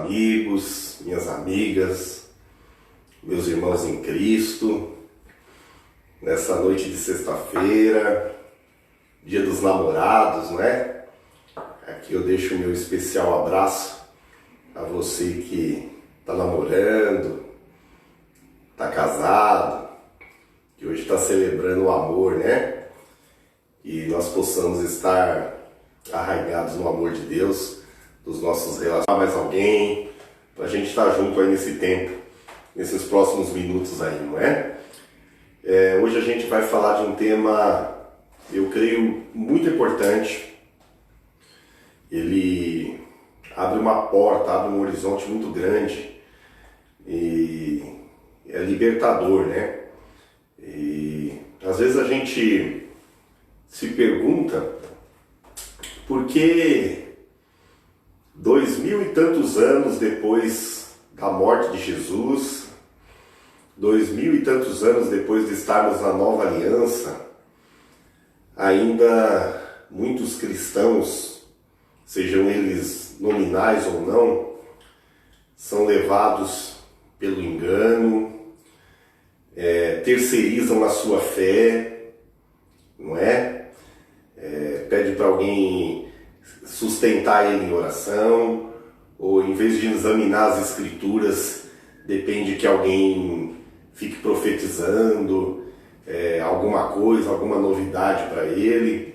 amigos, minhas amigas, meus irmãos em Cristo, nessa noite de sexta-feira, dia dos namorados, não é? Aqui eu deixo o meu especial abraço a você que está namorando, está casado, que hoje está celebrando o amor, né? E nós possamos estar arraigados no amor de Deus, dos nossos relacionamentos, mais alguém, para a gente estar junto aí nesse tempo, nesses próximos minutos aí, não é? Hoje a gente vai falar de um tema, eu creio, muito importante. Ele abre uma porta, abre um horizonte muito grande e é libertador, né? E às vezes a gente se pergunta por que 2000 e tantos anos depois da morte de Jesus, 2000 e tantos anos depois de estarmos na nova aliança, ainda muitos cristãos, sejam eles nominais ou não, são levados pelo engano, terceirizam a sua fé, não é? Pede para alguém sustentar ele em oração, ou em vez de examinar as escrituras, depende que alguém fique profetizando alguma coisa, alguma novidade para ele.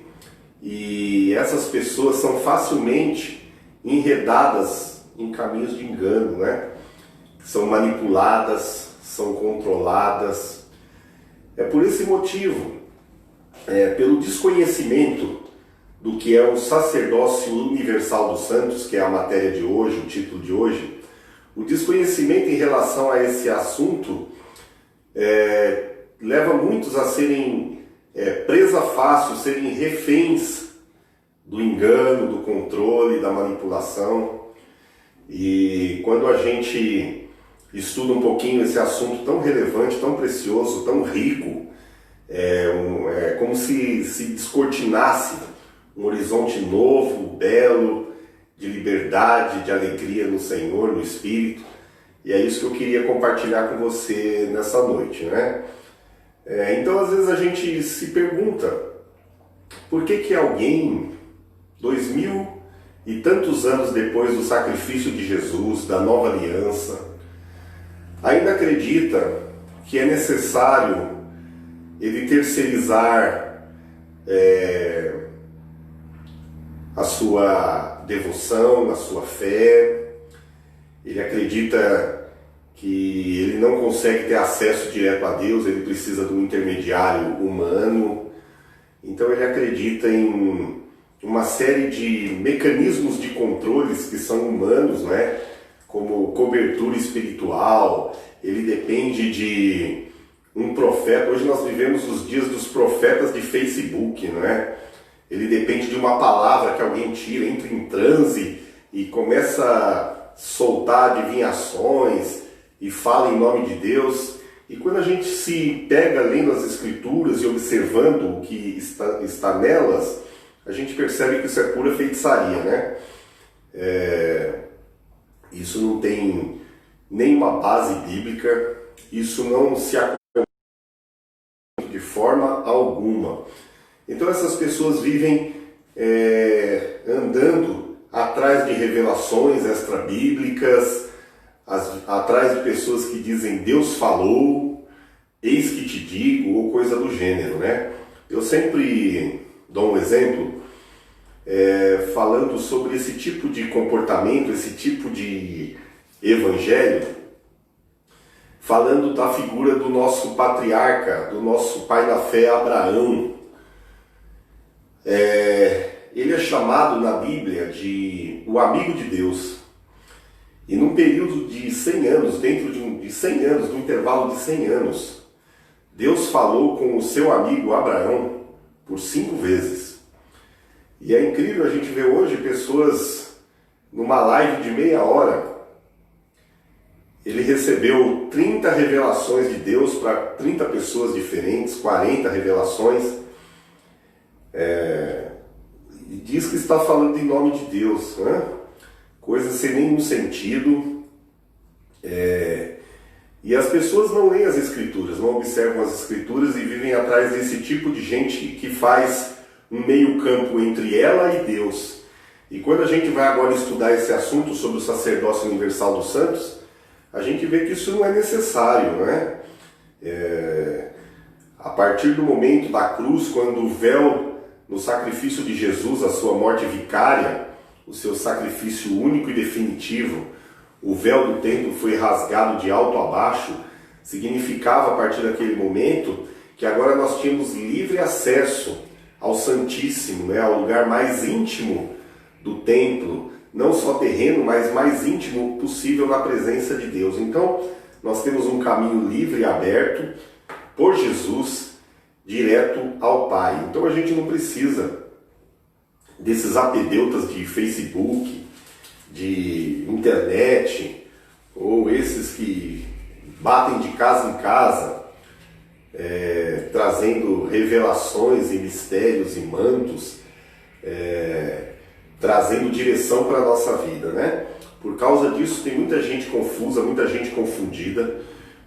E essas pessoas são facilmente enredadas em caminhos de engano, né? São manipuladas, são controladas. É por esse motivo, pelo desconhecimento do que é o sacerdócio universal dos santos, que é a matéria de hoje, o título de hoje, o desconhecimento em relação a esse assunto leva muitos a serem presa fácil, serem reféns do engano, do controle, da manipulação. E quando a gente estuda um pouquinho esse assunto tão relevante, tão precioso, tão rico, é como se descortinasse um horizonte novo, belo, de liberdade, de alegria no Senhor, no Espírito. E é isso que eu queria compartilhar com você nessa noite, né? Então, às vezes a gente se pergunta por que alguém, 2000 e tantos anos depois do sacrifício de Jesus, da nova aliança, ainda acredita que é necessário ele terceirizar a sua devoção, a sua fé. Ele acredita que ele não consegue ter acesso direto a Deus, ele precisa de um intermediário humano. Então ele acredita em uma série de mecanismos de controles que são humanos, né? Como cobertura espiritual. Ele depende de um profeta. Hoje nós vivemos os dias dos profetas de Facebook, não é? Ele depende de uma palavra que alguém tira, entra em transe e começa a soltar adivinhações e fala em nome de Deus. E quando a gente se pega lendo as escrituras e observando o que está nelas, a gente percebe que isso é pura feitiçaria, né? Isso não tem nenhuma base bíblica, isso não se acompanha de forma alguma. Então essas pessoas vivem andando atrás de revelações extra-bíblicas, atrás de pessoas que dizem Deus falou, eis que te digo, ou coisa do gênero, né? Eu sempre dou um exemplo falando sobre esse tipo de comportamento, esse tipo de evangelho, falando da figura do nosso patriarca, do nosso pai da fé, Abraão. Ele é chamado na Bíblia de o amigo de Deus. E num período de 100 anos, dentro de 100 anos, num intervalo de 100 anos, Deus falou com o seu amigo Abraão por 5 vezes. E é incrível a gente ver hoje pessoas numa live de meia hora. Ele recebeu 30 revelações de Deus para 30 pessoas diferentes, 40 revelações. E diz que está falando em nome de Deus, né? coisas sem nenhum sentido. E as pessoas não leem as Escrituras, não observam as Escrituras e vivem atrás desse tipo de gente que faz um meio campo entre ela e Deus. E quando a gente vai agora estudar esse assunto sobre o sacerdócio universal dos santos, a gente vê que isso não é necessário, né? A partir do momento da cruz, quando o véu no sacrifício de Jesus, a sua morte vicária, o seu sacrifício único e definitivo, o véu do templo foi rasgado de alto a baixo, significava a partir daquele momento que agora nós tínhamos livre acesso ao Santíssimo, né, ao lugar mais íntimo do templo, não só terreno, mas mais íntimo possível na presença de Deus. Então, nós temos um caminho livre e aberto por Jesus, direto ao Pai. Então a gente não precisa desses apedeutas de Facebook, de internet, ou esses que batem de casa em casa, trazendo revelações e mistérios e mantos, trazendo direção para a nossa vida, né? Por causa disso tem muita gente confusa, muita gente confundida,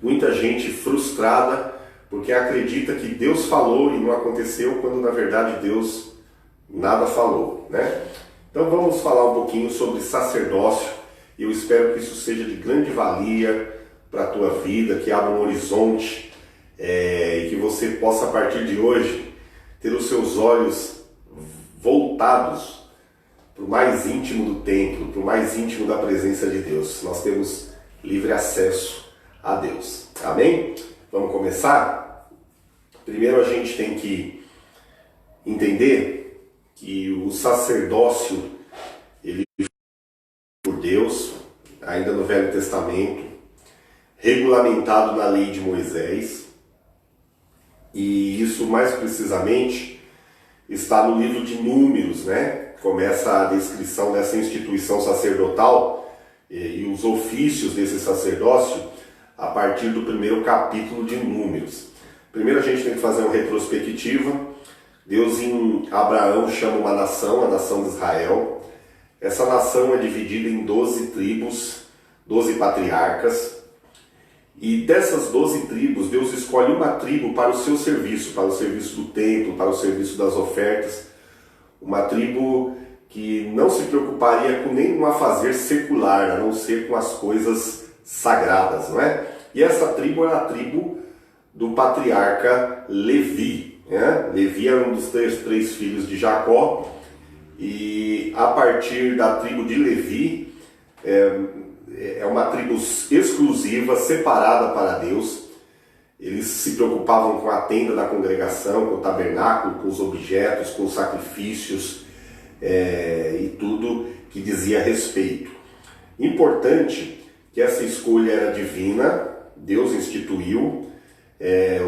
muita gente frustrada, porque acredita que Deus falou e não aconteceu, quando na verdade Deus nada falou, né? Então vamos falar um pouquinho sobre sacerdócio, e eu espero que isso seja de grande valia para a tua vida, que abra um horizonte, e que você possa a partir de hoje ter os seus olhos voltados para o mais íntimo do templo, para o mais íntimo da presença de Deus. Nós temos livre acesso a Deus. Amém? Vamos começar? Primeiro a gente tem que entender que o sacerdócio, ele foi por Deus, ainda no Velho Testamento, regulamentado na lei de Moisés, e isso mais precisamente está no livro de Números, né? Começa a descrição dessa instituição sacerdotal e os ofícios desse sacerdócio a partir do primeiro capítulo de Números. Primeiro a gente tem que fazer uma retrospectiva. Deus em Abraão chama uma nação, a nação de Israel. Essa nação é dividida em 12 tribos, 12 patriarcas. E dessas 12 tribos, Deus escolhe uma tribo para o seu serviço, para o serviço do templo, para o serviço das ofertas. Uma tribo que não se preocuparia com nenhum afazer secular, a não ser com as coisas sagradas, não é? E essa tribo era a tribo do patriarca Levi, né? Levi era um dos três filhos de Jacó, e a partir da tribo de Levi, é uma tribo exclusiva, separada para Deus. Eles se preocupavam com a tenda da congregação, com o tabernáculo, com os objetos, com os sacrifícios e tudo que dizia respeito. Importante que essa escolha era divina, Deus instituiu.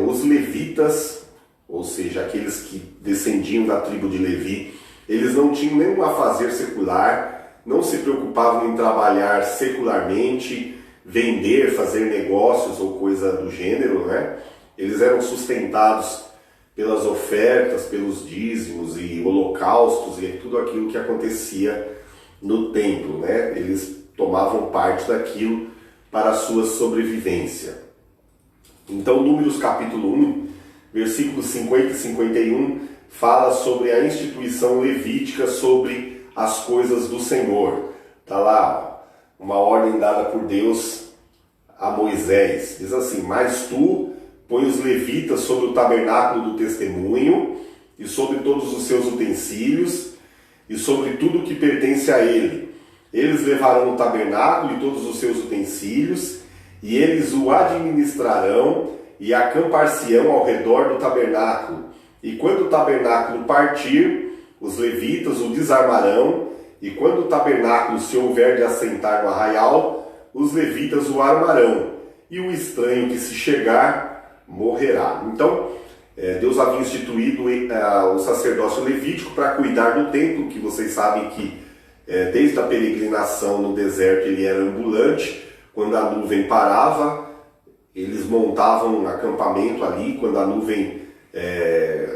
Os levitas, ou seja, aqueles que descendiam da tribo de Levi, eles não tinham nenhum afazer secular, não se preocupavam em trabalhar secularmente, vender, fazer negócios ou coisa do gênero, né? Eles eram sustentados pelas ofertas, pelos dízimos e holocaustos e tudo aquilo que acontecia no templo, né? Eles tomavam parte daquilo para a sua sobrevivência. Então, Números capítulo 1, versículos 50 e 51, fala sobre a instituição levítica sobre as coisas do Senhor. Está lá uma ordem dada por Deus a Moisés. Diz assim: mas tu põe os levitas sobre o tabernáculo do testemunho e sobre todos os seus utensílios e sobre tudo que pertence a ele. Eles levarão o tabernáculo e todos os seus utensílios, e eles o administrarão e acampar-se-ão ao redor do tabernáculo. E quando o tabernáculo partir, os levitas o desarmarão, e quando o tabernáculo se houver de assentar no arraial, os levitas o armarão, e o estranho que se chegar morrerá. Então, Deus havia instituído o sacerdócio levítico para cuidar do templo, que vocês sabem que desde a peregrinação no deserto ele era ambulante. Quando a nuvem parava, eles montavam um acampamento ali. Quando a nuvem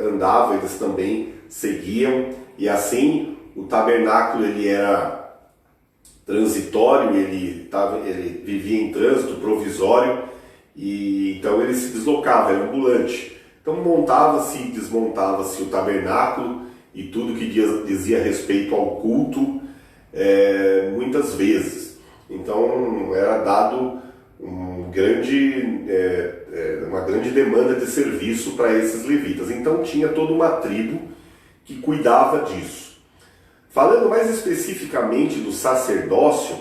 andava, eles também seguiam. E assim o tabernáculo ele era transitório, ele vivia em trânsito provisório, e então ele se deslocava, era ambulante. Então montava-se e desmontava-se o tabernáculo e tudo que dizia respeito ao culto, muitas vezes. Então era dado uma grande demanda de serviço para esses levitas. Então tinha toda uma tribo que cuidava disso. Falando mais especificamente do sacerdócio,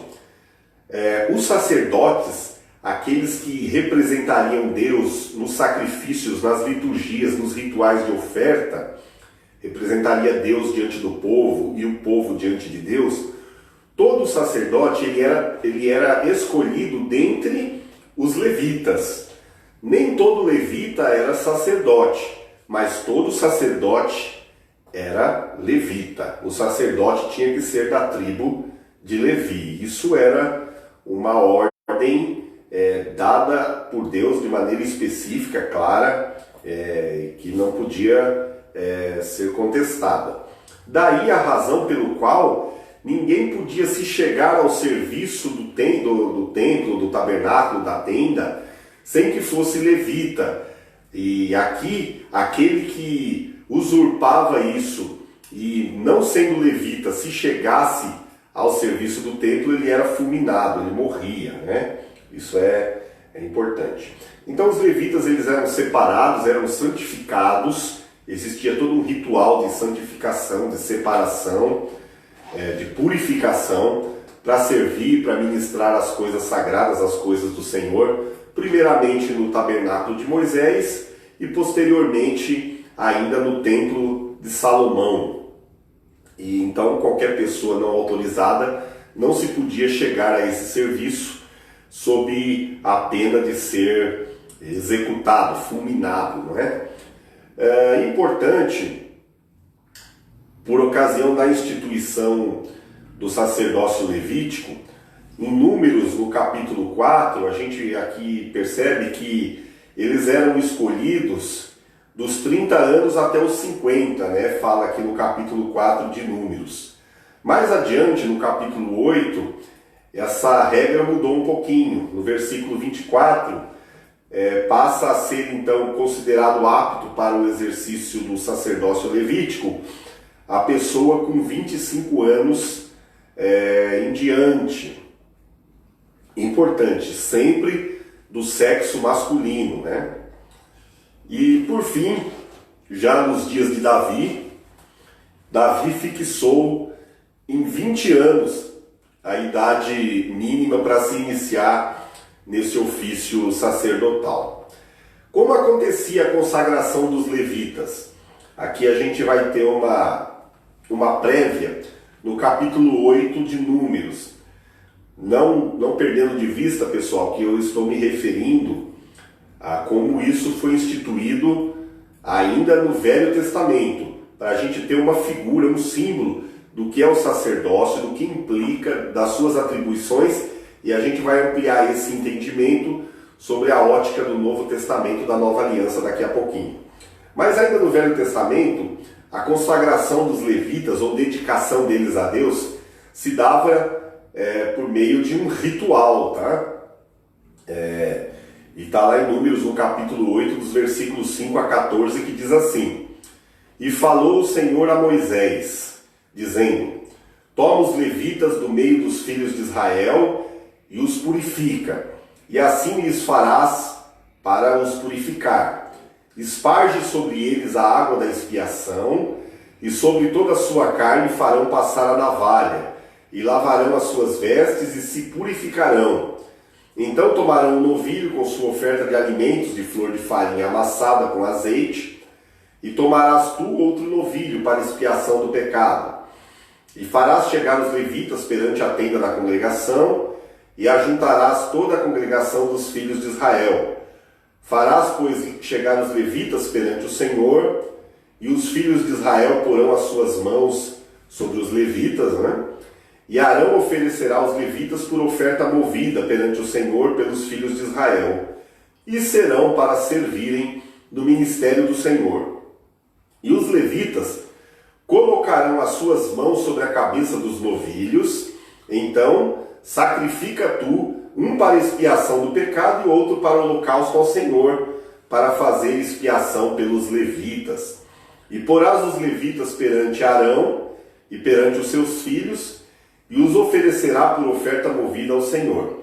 os sacerdotes, aqueles que representariam Deus nos sacrifícios, nas liturgias, nos rituais de oferta, representaria Deus diante do povo e o povo diante de Deus. Todo sacerdote ele era escolhido dentre os levitas. Nem todo levita era sacerdote, mas todo sacerdote era levita. O sacerdote tinha que ser da tribo de Levi. Isso era uma ordem dada por Deus de maneira específica, clara, que não podia ser contestada. Daí a razão pelo qual ninguém podia se chegar ao serviço do templo, do tabernáculo, da tenda, sem que fosse levita. E aqui, aquele que usurpava isso e não sendo levita, se chegasse ao serviço do templo, ele era fulminado, ele morria, né? Isso é importante. Então os levitas, eles eram separados, eram santificados, existia todo um ritual de santificação, de separação, de purificação, para servir, para ministrar as coisas sagradas, as coisas do Senhor, primeiramente no tabernáculo de Moisés e posteriormente ainda no templo de Salomão. E então qualquer pessoa não autorizada não se podia chegar a esse serviço sob a pena de ser executado, fulminado, não é? É importante, por ocasião da instituição do sacerdócio levítico, em Números, no capítulo 4, a gente aqui percebe que eles eram escolhidos dos 30 anos até os 50, né? Fala aqui no capítulo 4 de Números. Mais adiante, no capítulo 8, essa regra mudou um pouquinho. No versículo 24, passa a ser então considerado apto para o exercício do sacerdócio levítico a pessoa com 25 anos em diante. Importante, sempre do sexo masculino, né? E por fim, já nos dias de Davi fixou em 20 anos a idade mínima para se iniciar nesse ofício sacerdotal. Como acontecia a consagração dos levitas? Aqui a gente vai ter uma prévia no capítulo 8 de Números. Não perdendo de vista, pessoal, que eu estou me referindo a como isso foi instituído ainda no Velho Testamento, para a gente ter uma figura, um símbolo do que é o sacerdócio, do que implica, das suas atribuições, e a gente vai ampliar esse entendimento sobre a ótica do Novo Testamento, da Nova Aliança daqui a pouquinho. Mas ainda no Velho Testamento, a consagração dos levitas, ou dedicação deles a Deus, se dava por meio de um ritual, tá? E está lá em Números, no capítulo 8, dos versículos 5 a 14, que diz assim: E falou o Senhor a Moisés, dizendo: Toma os levitas do meio dos filhos de Israel e os purifica, e assim lhes farás para os purificar. Esparge sobre eles a água da expiação, e sobre toda a sua carne farão passar a navalha, e lavarão as suas vestes e se purificarão. Então tomarão um novilho com sua oferta de alimentos de flor de farinha amassada com azeite, e tomarás tu outro novilho para expiação do pecado. E farás chegar os levitas perante a tenda da congregação, e ajuntarás toda a congregação dos filhos de Israel. Farás, pois, chegar os levitas perante o Senhor, e os filhos de Israel porão as suas mãos sobre os levitas, né? E Arão oferecerá os levitas por oferta movida perante o Senhor pelos filhos de Israel, e serão para servirem no ministério do Senhor. E os levitas colocarão as suas mãos sobre a cabeça dos novilhos, Então, sacrifica tu, um para expiação do pecado e outro para o holocausto ao Senhor, para fazer expiação pelos levitas. E porás os levitas perante Arão e perante os seus filhos, e os oferecerá por oferta movida ao Senhor.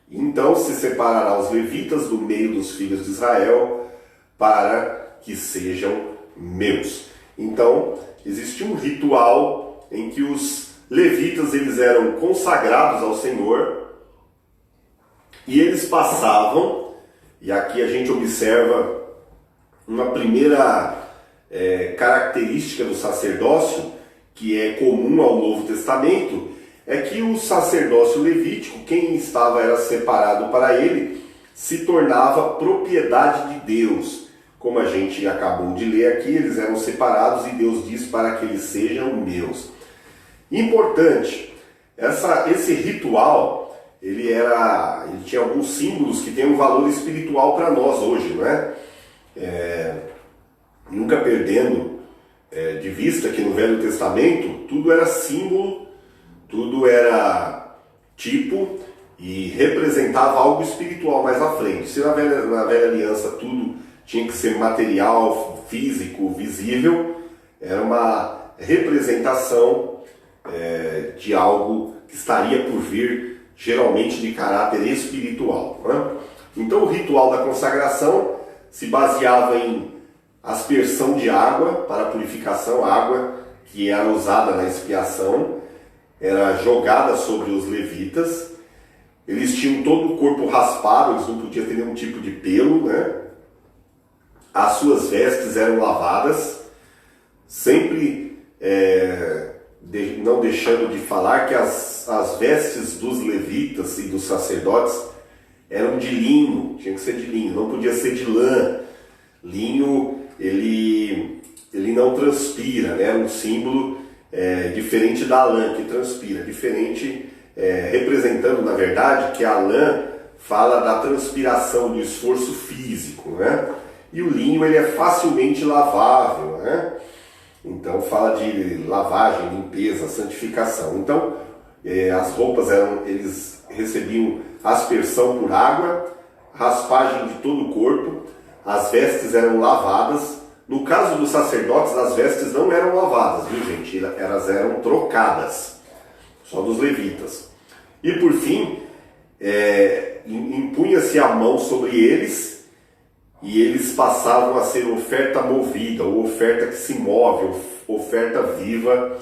Então se separará os levitas do meio dos filhos de Israel, para que sejam meus. Então, existia um ritual em que os levitas eles eram consagrados ao Senhor, e eles passavam, e aqui a gente observa uma primeira característica do sacerdócio, que é comum ao Novo Testamento, é que o sacerdócio levítico, quem estava era separado para ele, se tornava propriedade de Deus. Como a gente acabou de ler aqui, eles eram separados e Deus diz para que eles sejam meus. Importante, esse ritual, ele tinha alguns símbolos que têm um valor espiritual para nós hoje, não é? Nunca perdendo de vista que no Velho Testamento tudo era símbolo, tudo era tipo e representava algo espiritual mais à frente. Se na velha aliança tudo tinha que ser material, físico, visível, era uma representação de algo que estaria por vir, geralmente de caráter espiritual, né? Então o ritual da consagração se baseava em aspersão de água para a purificação, água que era usada na expiação, era jogada sobre os levitas. Eles tinham todo o corpo raspado, eles não podiam ter nenhum tipo de pelo, né? As suas vestes eram lavadas, sempre não deixando de falar que as vestes dos levitas e dos sacerdotes eram de linho, tinha que ser de linho, não podia ser de lã. Linho, ele não transpira, né? Era um símbolo diferente da lã, que transpira, diferente, representando, na verdade, que a lã fala da transpiração, do esforço físico, né? E o linho, ele é facilmente lavável, né? Então fala de lavagem, limpeza, santificação. Então as roupas eles recebiam aspersão por água, raspagem de todo o corpo, as vestes eram lavadas. No caso dos sacerdotes, as vestes não eram lavadas, viu gente? Elas eram trocadas, só dos levitas. E por fim, impunha-se a mão sobre eles, e eles passavam a ser oferta movida, ou oferta que se move, oferta viva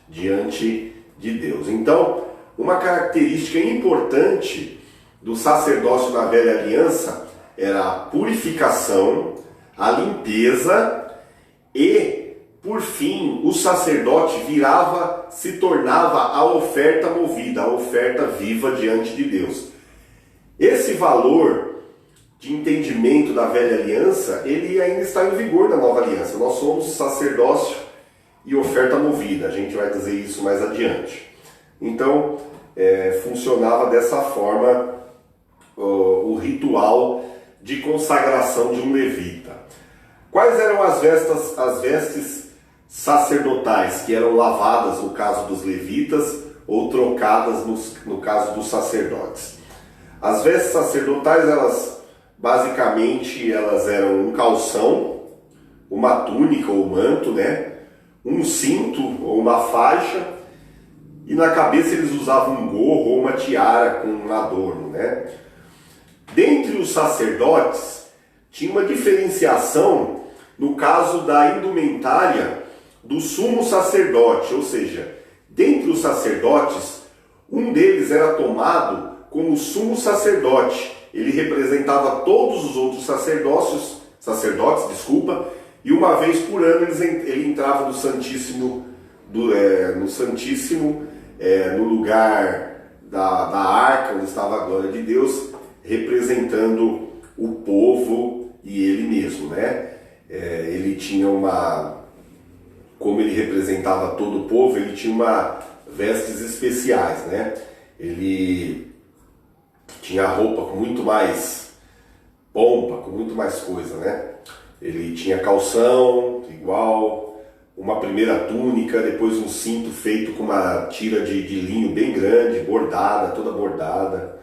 diante de Deus. Então, uma característica importante do sacerdócio na Velha Aliança era a purificação, a limpeza e, por fim, o sacerdote se tornava a oferta movida, a oferta viva diante de Deus. Esse valor de entendimento da Velha Aliança, ele ainda está em vigor na Nova Aliança. Nós somos sacerdócio e oferta movida, a gente vai dizer isso mais adiante. Então, funcionava dessa forma o ritual de consagração de um levita. Quais eram as vestes sacerdotais que eram lavadas no caso dos levitas ou trocadas no caso dos sacerdotes? As vestes sacerdotais, basicamente, elas eram um calção, uma túnica ou manto, né? Um cinto ou uma faixa, e na cabeça eles usavam um gorro ou uma tiara com um adorno, né? Dentre os sacerdotes, tinha uma diferenciação no caso da indumentária do sumo sacerdote, ou seja, dentre os sacerdotes, um deles era tomado como sumo sacerdote. Ele representava todos os outros sacerdotes, e uma vez por ano ele entrava no Santíssimo, no lugar da arca, onde estava a glória de Deus, representando o povo e ele mesmo, né? Ele tinha como ele representava todo o povo, ele tinha vestes especiais, né? Ele tinha roupa com muito mais pompa, com muito mais coisa, né? Ele tinha calção igual, uma primeira túnica, depois um cinto feito com uma tira de linho bem grande, bordada, toda bordada,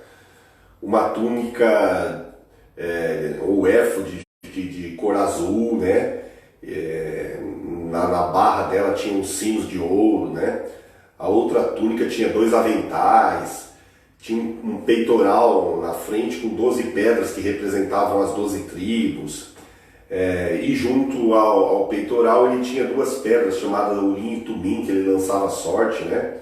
uma túnica ou éfode de cor azul, né? Na barra dela tinha uns sinos de ouro, né? A outra túnica tinha 2 aventais, tinha um peitoral na frente com 12 pedras que representavam as 12 tribos. E junto ao peitoral ele tinha 2 pedras chamadas Urim e Tumim, que ele lançava sorte, né?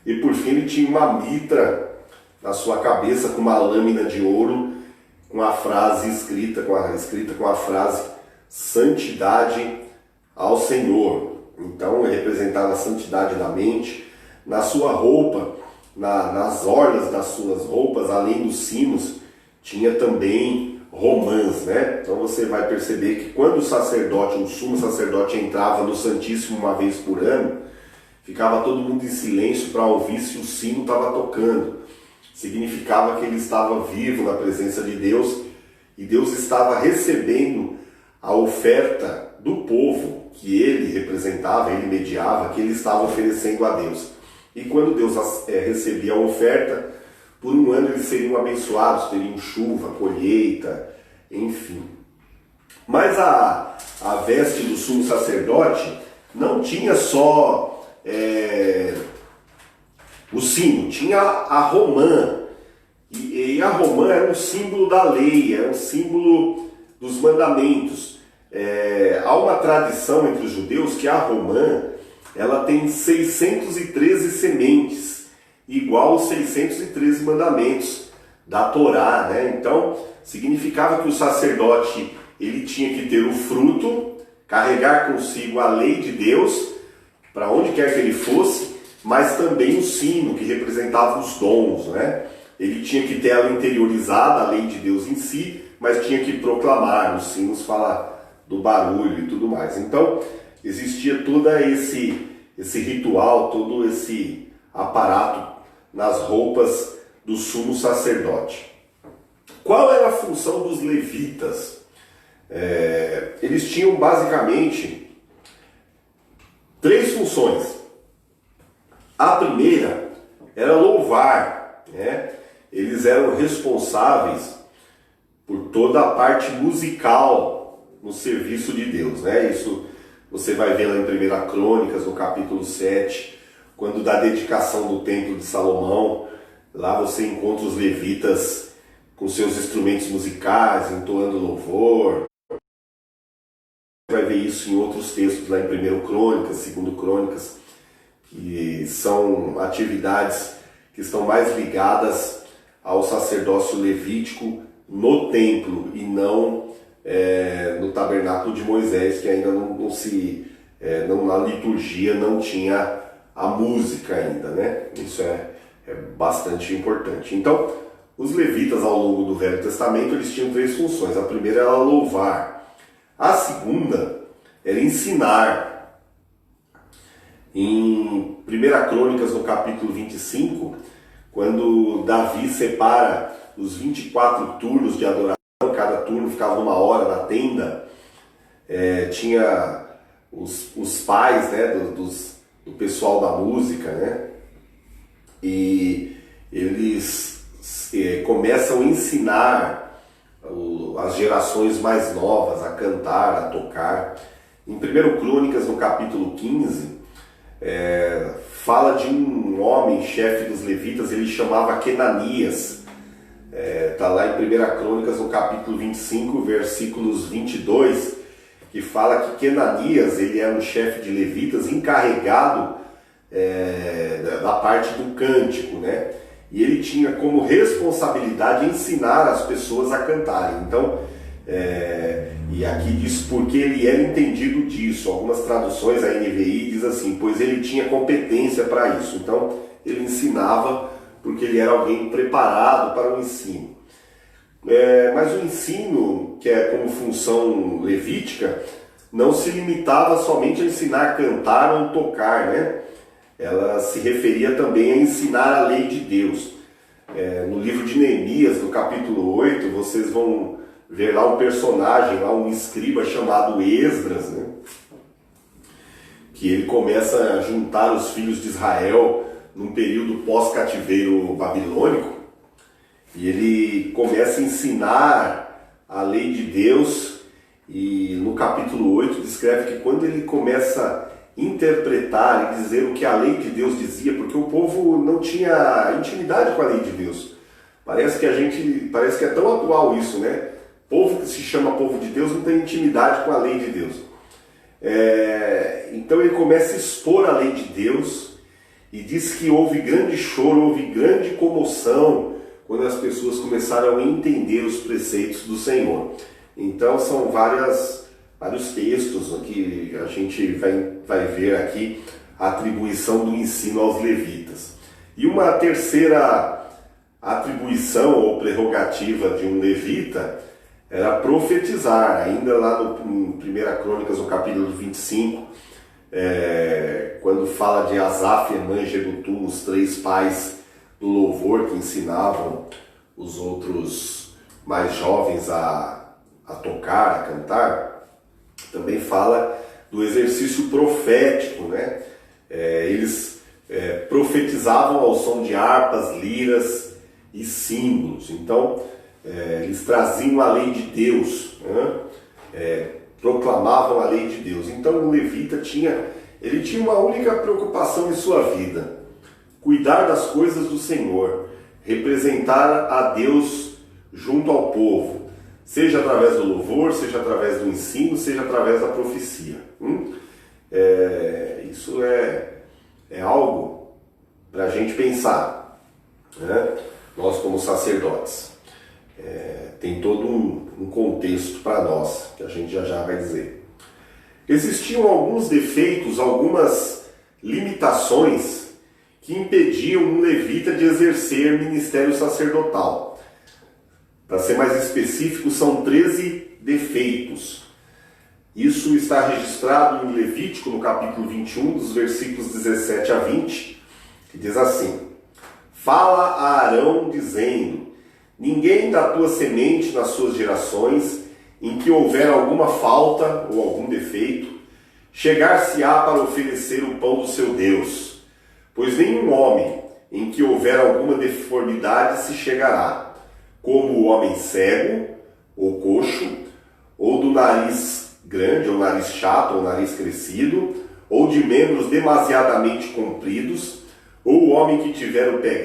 E por fim ele tinha uma mitra na sua cabeça com uma lâmina de ouro com a frase escrita com a frase santidade ao Senhor. Então ele representava a santidade da mente. Na sua roupa, nas orlas das suas roupas, além dos sinos, tinha também romãs, né? Então você vai perceber que quando o sumo sacerdote entrava no Santíssimo uma vez por ano, ficava todo mundo em silêncio para ouvir se o sino estava tocando. Significava que ele estava vivo na presença de Deus e Deus estava recebendo a oferta do povo que ele representava, ele mediava, que ele estava oferecendo a Deus. E quando Deus recebia a oferta, por um ano eles seriam abençoados, teriam chuva, colheita, enfim. Mas a veste do sumo sacerdote não tinha só o sino, tinha a romã. E a romã era um símbolo da lei, era um símbolo dos mandamentos. Há uma tradição entre os judeus que a romã ela tem 613 sementes, igual aos 613 mandamentos da Torá, né? Então, significava que o sacerdote ele tinha que ter o fruto, carregar consigo a lei de Deus, para onde quer que ele fosse, mas também o sino, que representava os dons, né? Ele tinha que ter ela interiorizada, a lei de Deus em si, mas tinha que proclamar, os sinos falam do barulho e tudo mais. Então, existia todo esse ritual, todo esse aparato nas roupas do sumo sacerdote. Qual era a função dos levitas? Eles tinham basicamente 3 funções. A primeira era louvar, né? Eles eram responsáveis por toda a parte musical no serviço de Deus, né? Isso você vai ver lá em 1 Crônicas, no capítulo 7, quando da dedicação do templo de Salomão, lá você encontra os levitas com seus instrumentos musicais, entoando louvor. Você vai ver isso em outros textos lá em 1 Crônicas, 2 Crônicas, que são atividades que estão mais ligadas ao sacerdócio levítico no templo e não no tabernáculo de Moisés, que ainda na liturgia não tinha a música ainda, né? Isso é bastante importante. Então, os levitas ao longo do Velho Testamento eles tinham 3 funções. A primeira era louvar, a segunda era ensinar. Em 1 Crônicas, no capítulo 25, quando Davi separa os 24 turnos de adoração, cada turno ficava 1 hora na tenda, tinha os pais, né, do pessoal da música, né, e eles começam a ensinar as gerações mais novas a cantar, a tocar. Em 1 Crônicas, no capítulo 15, fala de um homem, chefe dos levitas, ele chamava Quenanias. Está lá em 1 Crônicas, no capítulo 25, versículos 22, que fala que Quenanias, ele era um chefe de levitas encarregado da parte do cântico, né? E ele tinha como responsabilidade ensinar as pessoas a cantarem. Então, e aqui diz porque ele era entendido disso. Algumas traduções, a NVI diz assim, pois ele tinha competência para isso. Então, ele ensinava porque ele era alguém preparado para o ensino. Mas o ensino, que é como função levítica, não se limitava somente a ensinar a cantar ou tocar, né? Ela se referia também a ensinar a lei de Deus. No livro de Neemias, no capítulo 8, vocês vão ver lá um personagem, lá um escriba chamado Esdras, né? que ele começa a juntar os filhos de Israel num período pós-cativeiro babilônico, e ele começa a ensinar a lei de Deus, e no capítulo 8 descreve que quando ele começa a interpretar e dizer o que a lei de Deus dizia, porque o povo não tinha intimidade com a lei de Deus. Parece que é tão atual isso, né? Povo que se chama povo de Deus não tem intimidade com a lei de Deus. Então ele começa a expor a lei de Deus e diz que houve grande choro, houve grande comoção quando as pessoas começaram a entender os preceitos do Senhor. Então são vários textos que a gente vai ver aqui a atribuição do ensino aos levitas. E uma terceira atribuição ou prerrogativa de um levita era profetizar. Ainda lá no 1 Crônicas, no capítulo 25, quando fala de Asaf, Emã e Jedutum, os três pais do louvor que ensinavam os outros mais jovens a tocar, a cantar, também fala do exercício profético, né? Eles profetizavam ao som de harpas, liras e símbolos. Então, eles traziam a lei de Deus, né? Proclamavam a lei de Deus. Então o levita tinha uma única preocupação em sua vida: cuidar das coisas do Senhor, representar a Deus junto ao povo, seja através do louvor, seja através do ensino, seja através da profecia. Isso é algo para a gente pensar, né? Nós como sacerdotes. Tem todo um contexto para nós, que a gente já vai dizer. Existiam alguns defeitos, algumas limitações que impediam um levita de exercer ministério sacerdotal. Para ser mais específico, são 13 defeitos. Isso está registrado em Levítico, no capítulo 21, dos versículos 17 a 20, que diz assim: Fala a Arão, dizendo: Ninguém da tua semente nas suas gerações, em que houver alguma falta ou algum defeito, chegar-se-á para oferecer o pão do seu Deus. Pois nenhum homem em que houver alguma deformidade se chegará, como o homem cego, ou coxo, ou do nariz grande, ou nariz chato, ou nariz crescido, ou de membros demasiadamente compridos, ou o homem que tiver o pé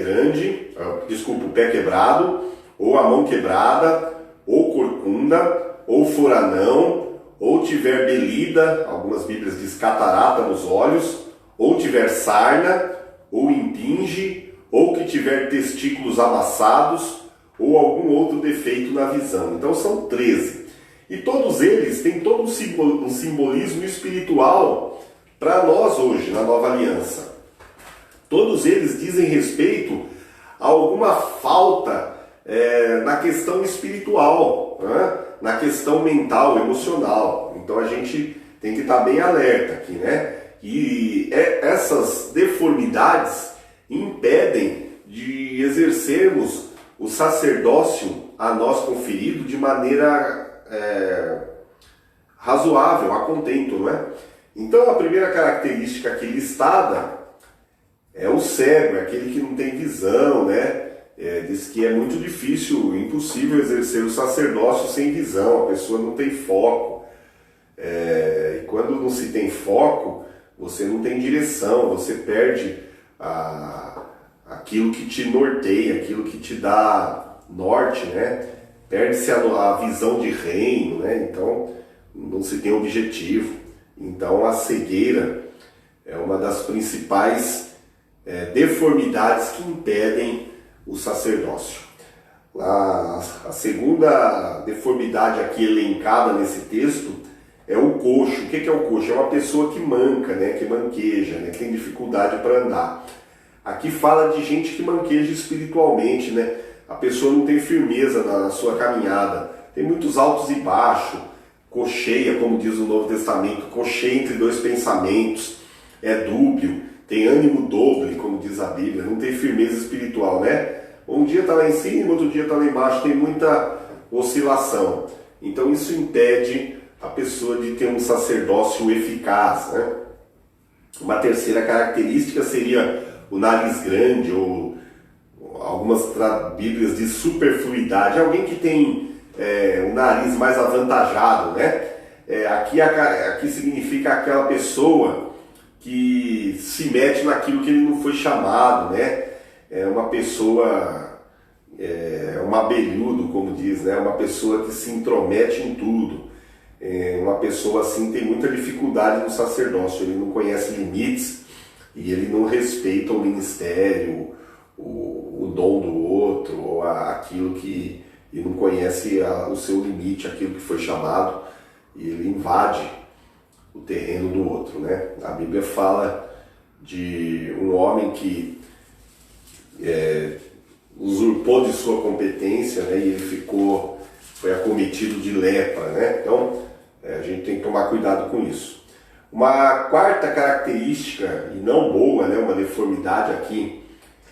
quebrado, ou a mão quebrada, ou corcunda, ou foranão, ou tiver belida, algumas bíblias diz catarata nos olhos, ou tiver sarna, ou impinge, ou que tiver testículos amassados, ou algum outro defeito na visão. Então são 13. E todos eles têm todo um simbolismo espiritual para nós hoje, na Nova Aliança. Todos eles dizem respeito a alguma falta na questão espiritual, né? Na questão mental, emocional. Então a gente tem que estar bem alerta aqui, né? E essas deformidades impedem de exercermos o sacerdócio a nós conferido de maneira razoável, a contento, não é? Então a primeira característica aqui listada é o cego, é aquele que não tem visão, né? Diz que é muito difícil, impossível exercer o sacerdócio sem visão, a pessoa não tem foco. E quando não se tem foco, você não tem direção, você perde aquilo que te norteia, aquilo que te dá norte, né? Perde-se a visão de reino, né? Então não se tem objetivo. Então a cegueira é uma das principais deformidades que impedem o sacerdócio. A segunda deformidade aqui elencada nesse texto é o coxo. O que é o coxo? É uma pessoa que manca, né? Que manqueja, né? Que tem dificuldade para andar. Aqui fala de gente que manqueja espiritualmente, né? A pessoa não tem firmeza na sua caminhada, tem muitos altos e baixos, cocheia, como diz o Novo Testamento, cocheia entre dois pensamentos, é dúbio, tem ânimo doble, como diz a Bíblia, não tem firmeza espiritual, né? Um dia está lá em cima, outro dia está lá embaixo, tem muita oscilação. Então isso impede a pessoa de ter um sacerdócio eficaz, né? Uma terceira característica seria o nariz grande, ou algumas bíblias de superfluidade, alguém que tem um nariz mais avantajado, né? Aqui significa aquela pessoa que se mete naquilo que ele não foi chamado, né? É uma pessoa, um abelhudo, como diz, né? Uma pessoa que se intromete em tudo. Uma pessoa assim tem muita dificuldade no sacerdócio, ele não conhece limites e ele não respeita o ministério, o dom do outro, ou aquilo que ele não conhece o seu limite, aquilo que foi chamado, e ele invade o terreno do outro, né? A Bíblia fala de um homem que usurpou de sua competência, né? E ele foi acometido de lepra, né? Então a gente tem que tomar cuidado com isso. Uma quarta característica, e não boa, né? Uma deformidade aqui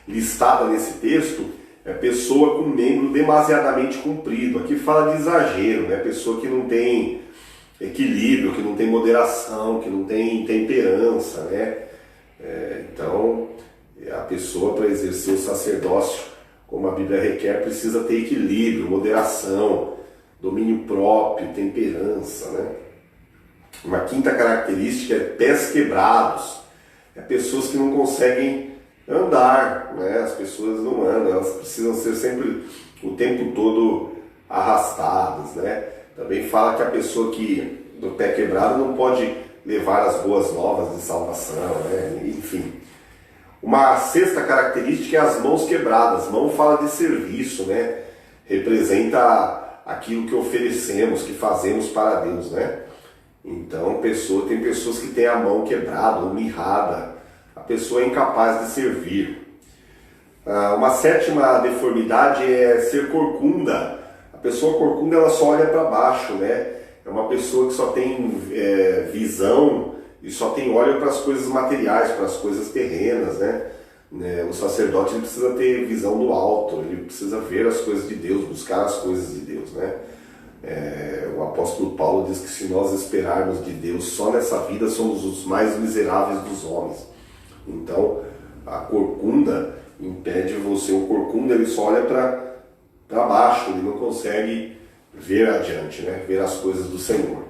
listada nesse texto, é a pessoa com membro demasiadamente comprido. Aqui fala de exagero, né? Pessoa que não tem equilíbrio, que não tem moderação, que não tem temperança, né? Então, a pessoa, para exercer o sacerdócio, como a Bíblia requer, precisa ter equilíbrio, moderação, domínio próprio, temperança, né? Uma quinta característica é pés quebrados. Pessoas que não conseguem andar, né? As pessoas não andam, elas precisam ser sempre, o tempo todo, arrastadas, né? Também fala que a pessoa do pé quebrado não pode levar as boas novas de salvação, né? Enfim. Uma sexta característica é as mãos quebradas. Mão fala de serviço, né? Representa aquilo que oferecemos, que fazemos para Deus, né? Então, tem pessoas que têm a mão quebrada, ou mirrada. A pessoa é incapaz de servir. Uma sétima deformidade é ser corcunda. A pessoa corcunda, ela só olha para baixo, né? É uma pessoa que só tem visão e só tem olho para as coisas materiais, para as coisas terrenas, né? O sacerdote, ele precisa ter visão do alto, ele precisa ver as coisas de Deus, buscar as coisas de Deus, né? O apóstolo Paulo diz que se nós esperarmos de Deus só nessa vida, somos os mais miseráveis dos homens. Então, a corcunda impede você. O corcunda, ele só olha para baixo, ele não consegue ver adiante, né? Ver as coisas do Senhor.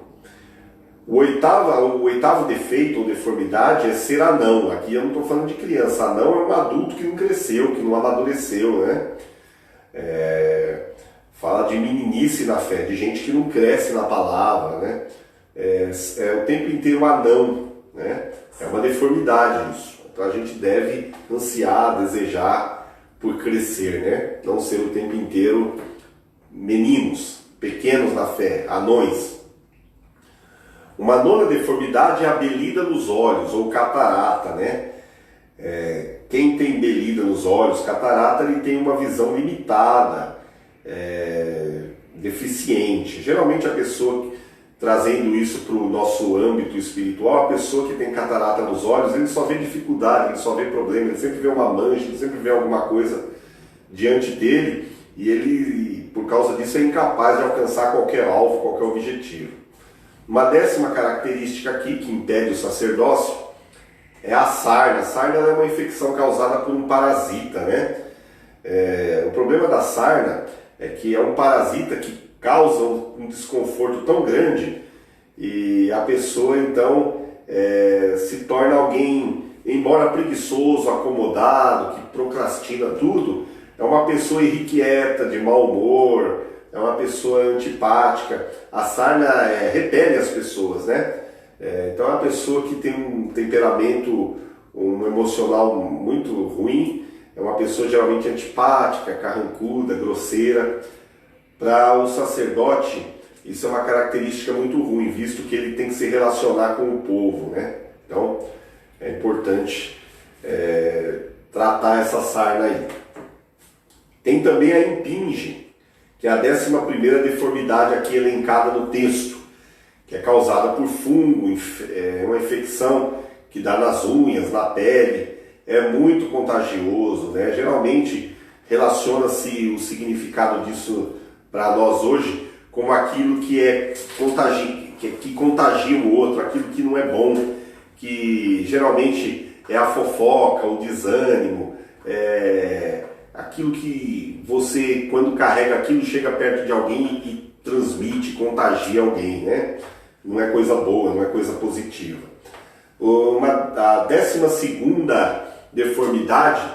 O oitavo defeito ou deformidade é ser anão. Aqui eu não estou falando de criança. Anão é um adulto que não cresceu, que não amadureceu, né? Fala de meninice na fé, de gente que não cresce na palavra, né? O tempo inteiro anão, né? É uma deformidade isso. Então a gente deve ansiar, desejar por crescer, né? Não ser o tempo inteiro meninos, pequenos na fé, anões. Uma nona deformidade é a belida nos olhos, ou catarata, né? Quem tem belida nos olhos, catarata, ele tem uma visão limitada, deficiente. Geralmente a pessoa, trazendo isso para o nosso âmbito espiritual, a pessoa que tem catarata nos olhos, ele só vê dificuldade, ele só vê problema, ele sempre vê uma mancha, ele sempre vê alguma coisa diante dele, e ele, por causa disso, é incapaz de alcançar qualquer alvo, qualquer objetivo. Uma décima característica aqui que impede o sacerdócio é a sarna. A sarna é uma infecção causada por um parasita, né? O problema da sarna é que é um parasita que causa um desconforto tão grande e a pessoa então se torna alguém, embora preguiçoso, acomodado, que procrastina tudo, é uma pessoa irrequieta, de mau humor, é uma pessoa antipática. A sarna repele as pessoas, né? Então é uma pessoa que tem um temperamento, um emocional muito ruim, é uma pessoa geralmente antipática, carrancuda, grosseira. Para o sacerdote, isso é uma característica muito ruim, visto que ele tem que se relacionar com o povo, né? Então é importante tratar essa sarna aí. Tem também a impinge, que é a 11ª deformidade aqui elencada no texto, que é causada por fungo, uma infecção que dá nas unhas, na pele, é muito contagioso, né? Geralmente relaciona-se o significado disso para nós hoje como aquilo que contagia o outro, aquilo que não é bom, que geralmente é a fofoca, o desânimo, aquilo que você, quando carrega aquilo, chega perto de alguém e transmite, contagia alguém, né? Não é coisa boa, não é coisa positiva. A 12ª deformidade,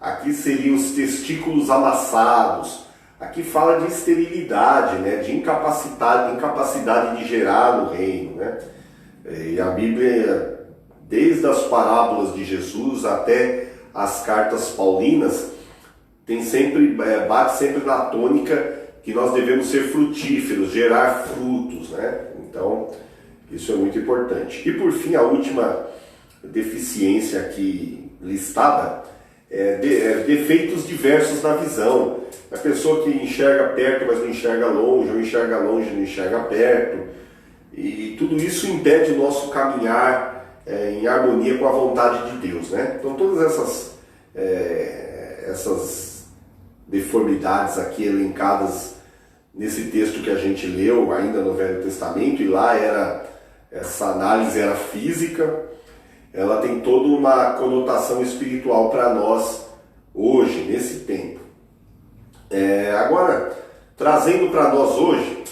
aqui seriam os testículos amassados. Aqui fala de esterilidade, né? De incapacidade de gerar no reino, né? E a Bíblia, desde as parábolas de Jesus até as cartas paulinas, bate sempre na tônica que nós devemos ser frutíferos, gerar frutos, né? Então, isso é muito importante. E por fim, a última deficiência aqui listada é defeitos diversos na visão. A pessoa que enxerga perto, mas não enxerga longe, ou enxerga longe e não enxerga perto. E tudo isso impede o nosso caminhar em harmonia com a vontade de Deus, né? Então todas essas deformidades aqui elencadas nesse texto que a gente leu ainda no Velho Testamento, e lá essa análise era física, ela tem toda uma conotação espiritual para nós hoje, nesse tempo. Agora, trazendo para nós hoje,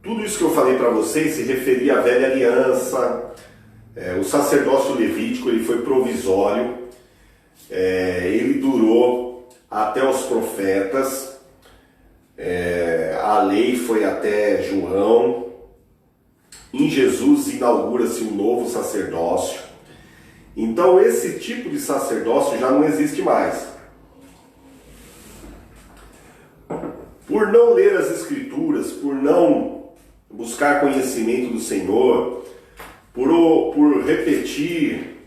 tudo isso que eu falei para vocês se referia à velha aliança. O sacerdócio levítico ele foi provisório, ele durou até os profetas, a lei foi até João. Em Jesus inaugura-se um novo sacerdócio. Então esse tipo de sacerdócio já não existe mais. Por não ler as Escrituras, por não buscar conhecimento do Senhor, por repetir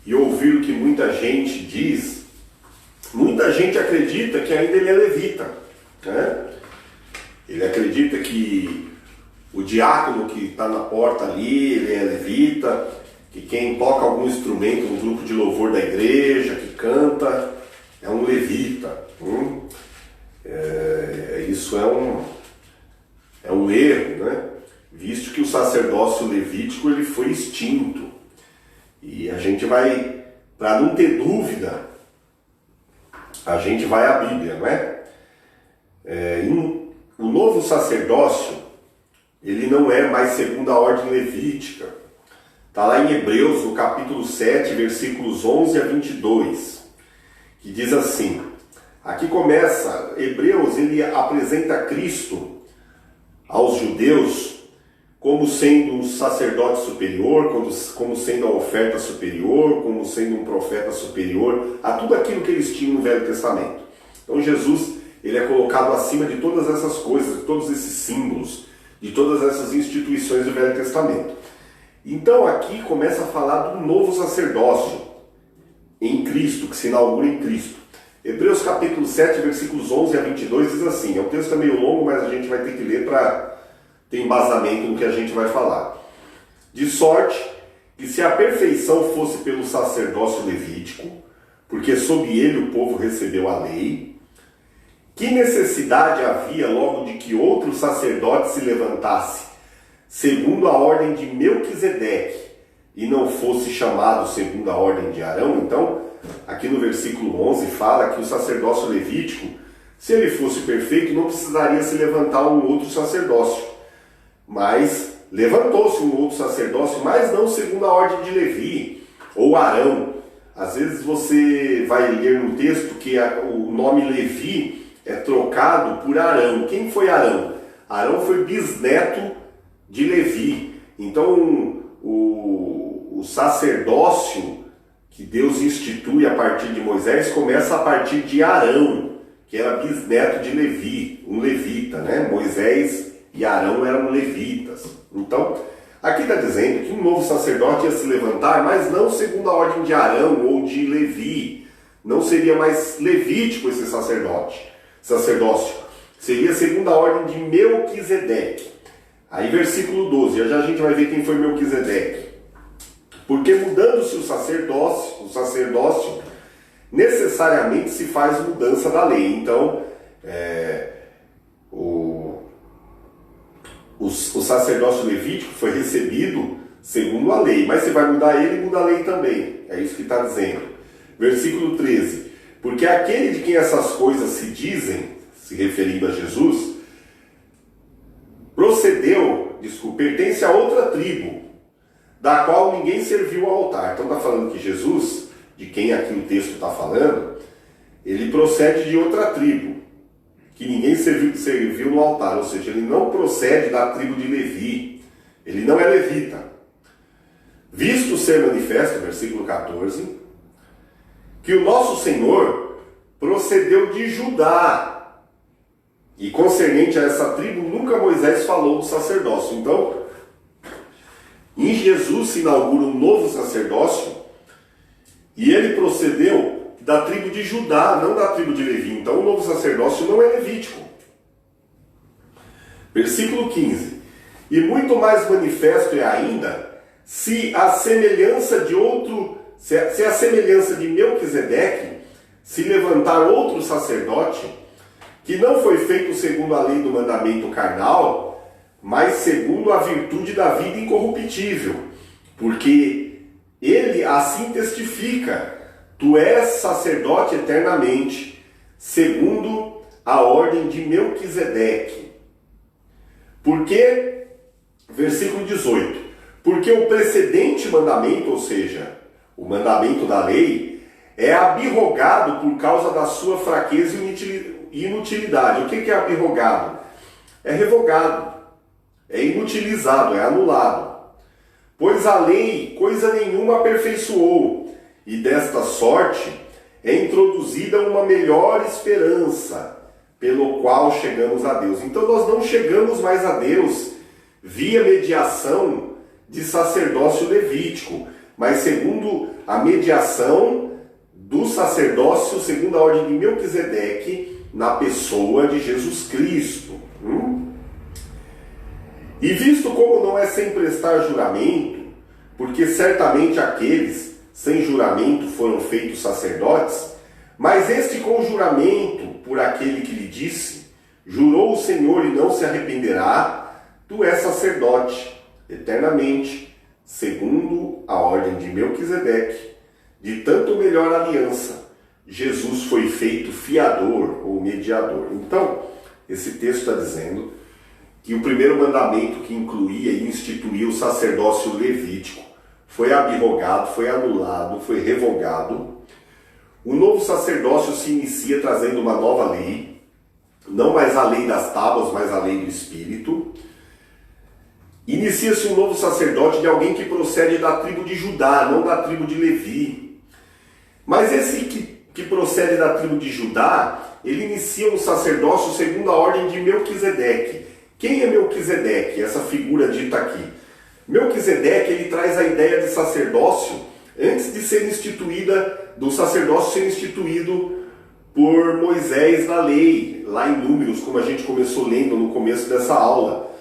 e ouvir o que muita gente diz, muita gente acredita que ainda ele é levita, né? Ele acredita que o diácono que está na porta ali, ele é levita, que quem toca algum instrumento no grupo de louvor da igreja, que canta, é um levita. Isso é um erro, né? Visto que o sacerdócio levítico ele foi extinto. E a gente vai, para não ter dúvida, a gente vai à Bíblia, não é? O novo sacerdócio, ele não é mais segundo a ordem levítica. Está lá em Hebreus, no capítulo 7, versículos 11 a 22, que diz assim, aqui começa, Hebreus, ele apresenta Cristo aos judeus como sendo um sacerdote superior, como sendo a oferta superior, como sendo um profeta superior, a tudo aquilo que eles tinham no Velho Testamento. Então Jesus, ele é colocado acima de todas essas coisas, de todos esses símbolos, de todas essas instituições do Velho Testamento. Então aqui começa a falar do novo sacerdócio em Cristo, que se inaugura em Cristo. Hebreus capítulo 7, versículos 11 a 22 diz assim, o texto é meio longo, mas a gente vai ter que ler para ter embasamento no que a gente vai falar. De sorte que se a perfeição fosse pelo sacerdócio levítico, porque sob ele o povo recebeu a lei, que necessidade havia logo de que outro sacerdote se levantasse, segundo a ordem de Melquisedeque, e não fosse chamado segundo a ordem de Arão? Então, aqui no versículo 11 fala que o sacerdócio levítico, se ele fosse perfeito, não precisaria se levantar um outro sacerdócio. Mas levantou-se um outro sacerdócio, mas não segundo a ordem de Levi ou Arão. Às vezes você vai ler no texto que o nome Levi é trocado por Arão. Quem foi Arão? Arão foi bisneto de Levi. Então o sacerdócio que Deus institui a partir de Moisés começa a partir de Arão, que era bisneto de Levi, um levita, né? Moisés e Arão eram levitas. Então, aqui está dizendo que um novo sacerdote ia se levantar, mas não segundo a ordem de Arão ou de Levi. Não seria mais levítico esse sacerdócio. Seria segundo a ordem de Melquisedeque. Aí versículo 12, já a gente vai ver quem foi Melquisedeque. Porque mudando-se o sacerdócio, necessariamente se faz mudança da lei. Então, o sacerdócio levítico foi recebido segundo a lei. Mas se vai mudar ele, muda a lei também. É isso que está dizendo. Versículo 13. Porque aquele de quem essas coisas se dizem, se referindo a Jesus, pertence a outra tribo, da qual ninguém serviu ao altar. Então está falando que Jesus, de quem aqui o texto está falando, ele procede de outra tribo, que ninguém serviu no altar, ou seja, ele não procede da tribo de Levi, ele não é levita. Visto ser manifesto, versículo 14, que o nosso Senhor procedeu de Judá, e concernente a essa tribo, nunca Moisés falou do sacerdócio. Então, em Jesus se inaugura um novo sacerdócio, e ele procedeu da tribo de Judá, não da tribo de Levi. Então, o novo sacerdócio não é levítico. Versículo 15. E muito mais manifesto é ainda, se a semelhança de Melquisedeque se levantar outro sacerdote, que não foi feito segundo a lei do mandamento carnal, mas segundo a virtude da vida incorruptível, porque ele assim testifica: tu és sacerdote eternamente, segundo a ordem de Melquisedeque. Porque, versículo 18, porque o precedente mandamento, ou seja, o mandamento da lei, é abrogado por causa da sua fraqueza e inutilidade. O que é abrogado? É revogado, é inutilizado, é anulado. Pois a lei coisa nenhuma aperfeiçoou, e desta sorte é introduzida uma melhor esperança, pelo qual chegamos a Deus. Então nós não chegamos mais a Deus via mediação de sacerdócio levítico, mas segundo a mediação do sacerdócio, segundo a ordem de Melquisedeque, na pessoa de Jesus Cristo. E visto como não é sem prestar juramento, porque certamente aqueles sem juramento foram feitos sacerdotes, mas este com juramento por aquele que lhe disse: jurou o Senhor e não se arrependerá, tu és sacerdote eternamente, segundo a ordem de Melquisedeque, de tanto melhor aliança, Jesus foi feito fiador ou mediador. Então, esse texto está dizendo que o primeiro mandamento, que incluía e instituía o sacerdócio levítico, foi abrogado, foi anulado, foi revogado. O novo sacerdócio se inicia trazendo uma nova lei, não mais a lei das tábuas, mas a lei do Espírito. Inicia-se um novo sacerdote de alguém que procede da tribo de Judá, não da tribo de Levi. Mas esse que procede da tribo de Judá, ele inicia um sacerdócio segundo a ordem de Melquisedeque. Quem é Melquisedeque, essa figura dita aqui? Melquisedeque, ele traz a ideia de sacerdócio antes de ser instituída, do sacerdócio ser instituído por Moisés na lei, lá em Números, como a gente começou lendo no começo dessa aula.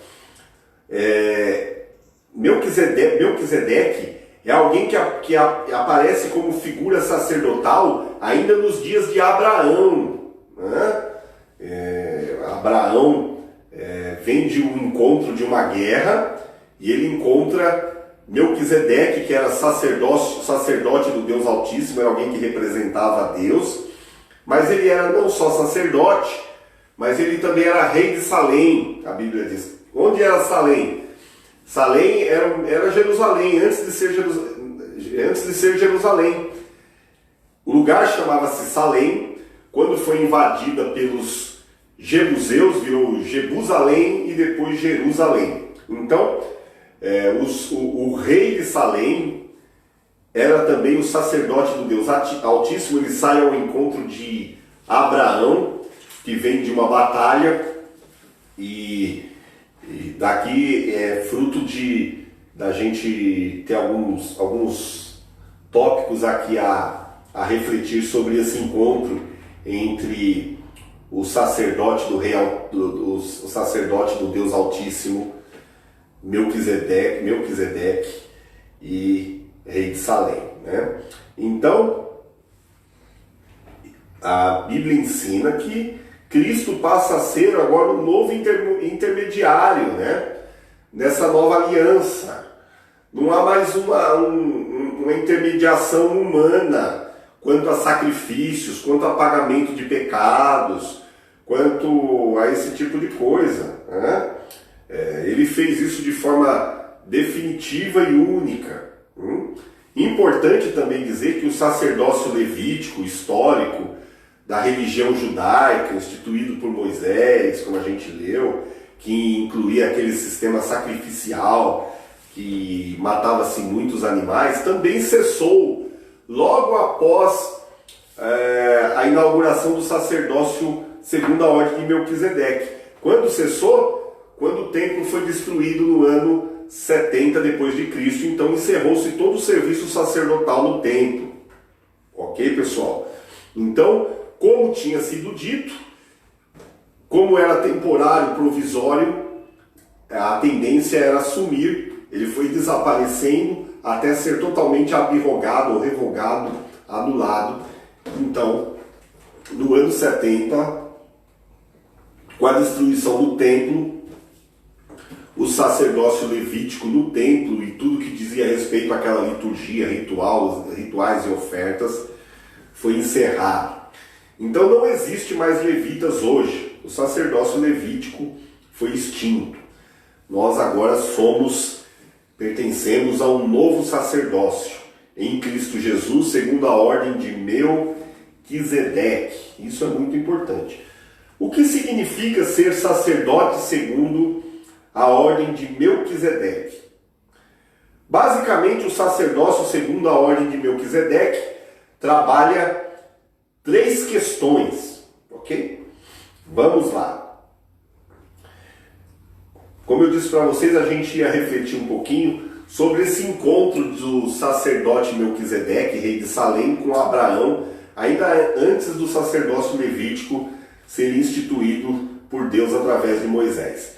Melquisedeque é alguém que aparece como figura sacerdotal ainda nos dias de Abraão. Né? Abraão vem de um encontro de uma guerra e ele encontra Melquisedeque, que era sacerdote do Deus Altíssimo, era alguém que representava a Deus, mas ele era não só sacerdote, mas ele também era rei de Salém, a Bíblia diz. Onde era Salém? Salém era Jerusalém, antes de ser Jerusalém. O lugar chamava-se Salém. Quando foi invadida pelos jebuseus, virou Jerusalém e depois Jerusalém. Então, o rei de Salém era também o sacerdote do Deus Altíssimo. Ele sai ao encontro de Abraão, que vem de uma batalha, e daqui é fruto da gente ter alguns tópicos aqui a refletir sobre esse encontro entre o sacerdote o sacerdote do Deus Altíssimo, Melquisedeque e rei de Salém. Né? Então, a Bíblia ensina que Cristo passa a ser agora um novo intermediário, né? Nessa nova aliança. Não há mais uma intermediação humana quanto a sacrifícios, quanto a pagamento de pecados, quanto a esse tipo de coisa, né? Ele fez isso de forma definitiva e única. Importante também dizer que o sacerdócio levítico histórico da religião judaica, instituído por Moisés, como a gente leu, que incluía aquele sistema sacrificial que matava-se muitos animais, também cessou logo após a inauguração do sacerdócio segundo a ordem de Melquisedeque. Quando cessou? Quando o templo foi destruído no ano 70 depois de Cristo, então encerrou-se todo o serviço sacerdotal no templo. Ok, pessoal? Então, como tinha sido dito, como era temporário, provisório, a tendência era sumir, ele foi desaparecendo até ser totalmente abrogado ou revogado, anulado. Então, no ano 70, com a destruição do templo, o sacerdócio levítico no templo e tudo que dizia respeito àquela liturgia, rituais e ofertas, foi encerrado. Então não existe mais levitas hoje. O sacerdócio levítico foi extinto. Nós agora pertencemos a um novo sacerdócio em Cristo Jesus, segundo a ordem de Melquisedeque. Isso é muito importante. O que significa ser sacerdote segundo a ordem de Melquisedeque? Basicamente, o sacerdócio segundo a ordem de Melquisedeque trabalha 3 questões, ok? Vamos lá. Como eu disse para vocês, a gente ia refletir um pouquinho sobre esse encontro do sacerdote Melquisedeque, rei de Salém, com Abraão, ainda antes do sacerdócio levítico ser instituído por Deus através de Moisés.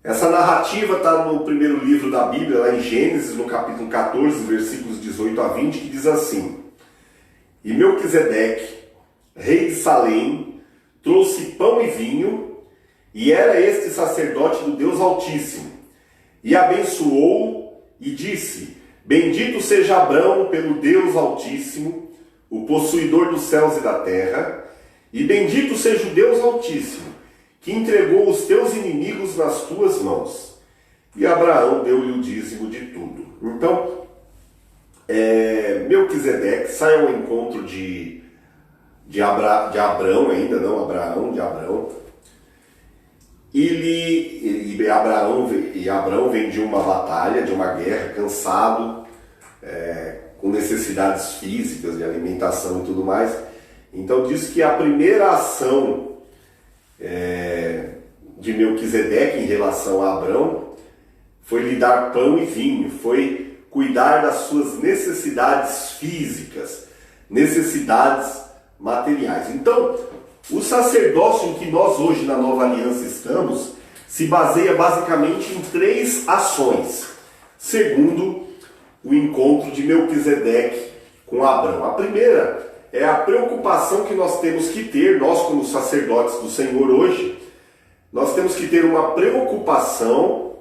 Essa narrativa está no primeiro livro da Bíblia, lá em Gênesis, no capítulo 14, versículos 18 a 20, que diz assim: E Melquisedeque, rei de Salém, trouxe pão e vinho, e era este sacerdote do Deus Altíssimo, e abençoou e disse: Bendito seja Abrão pelo Deus Altíssimo, o possuidor dos céus e da terra, e bendito seja o Deus Altíssimo, que entregou os teus inimigos nas tuas mãos. E Abraão deu-lhe o dízimo de tudo. Então, Melquisedeque sai ao encontro de Abrão, ainda não Abraão, de Abrão. Abrão vem de uma batalha, de uma guerra, cansado, com necessidades físicas, de alimentação e tudo mais. Então diz que a primeira ação de Melquisedeque em relação a Abrão foi lhe dar pão e vinho, foi cuidar das suas necessidades físicas, necessidades materiais. Então, o sacerdócio em que nós hoje na Nova Aliança estamos se baseia basicamente em 3 ações, segundo o encontro de Melquisedeque com Abrão. A primeira é a preocupação que nós temos que ter, nós como sacerdotes do Senhor hoje, nós temos que ter uma preocupação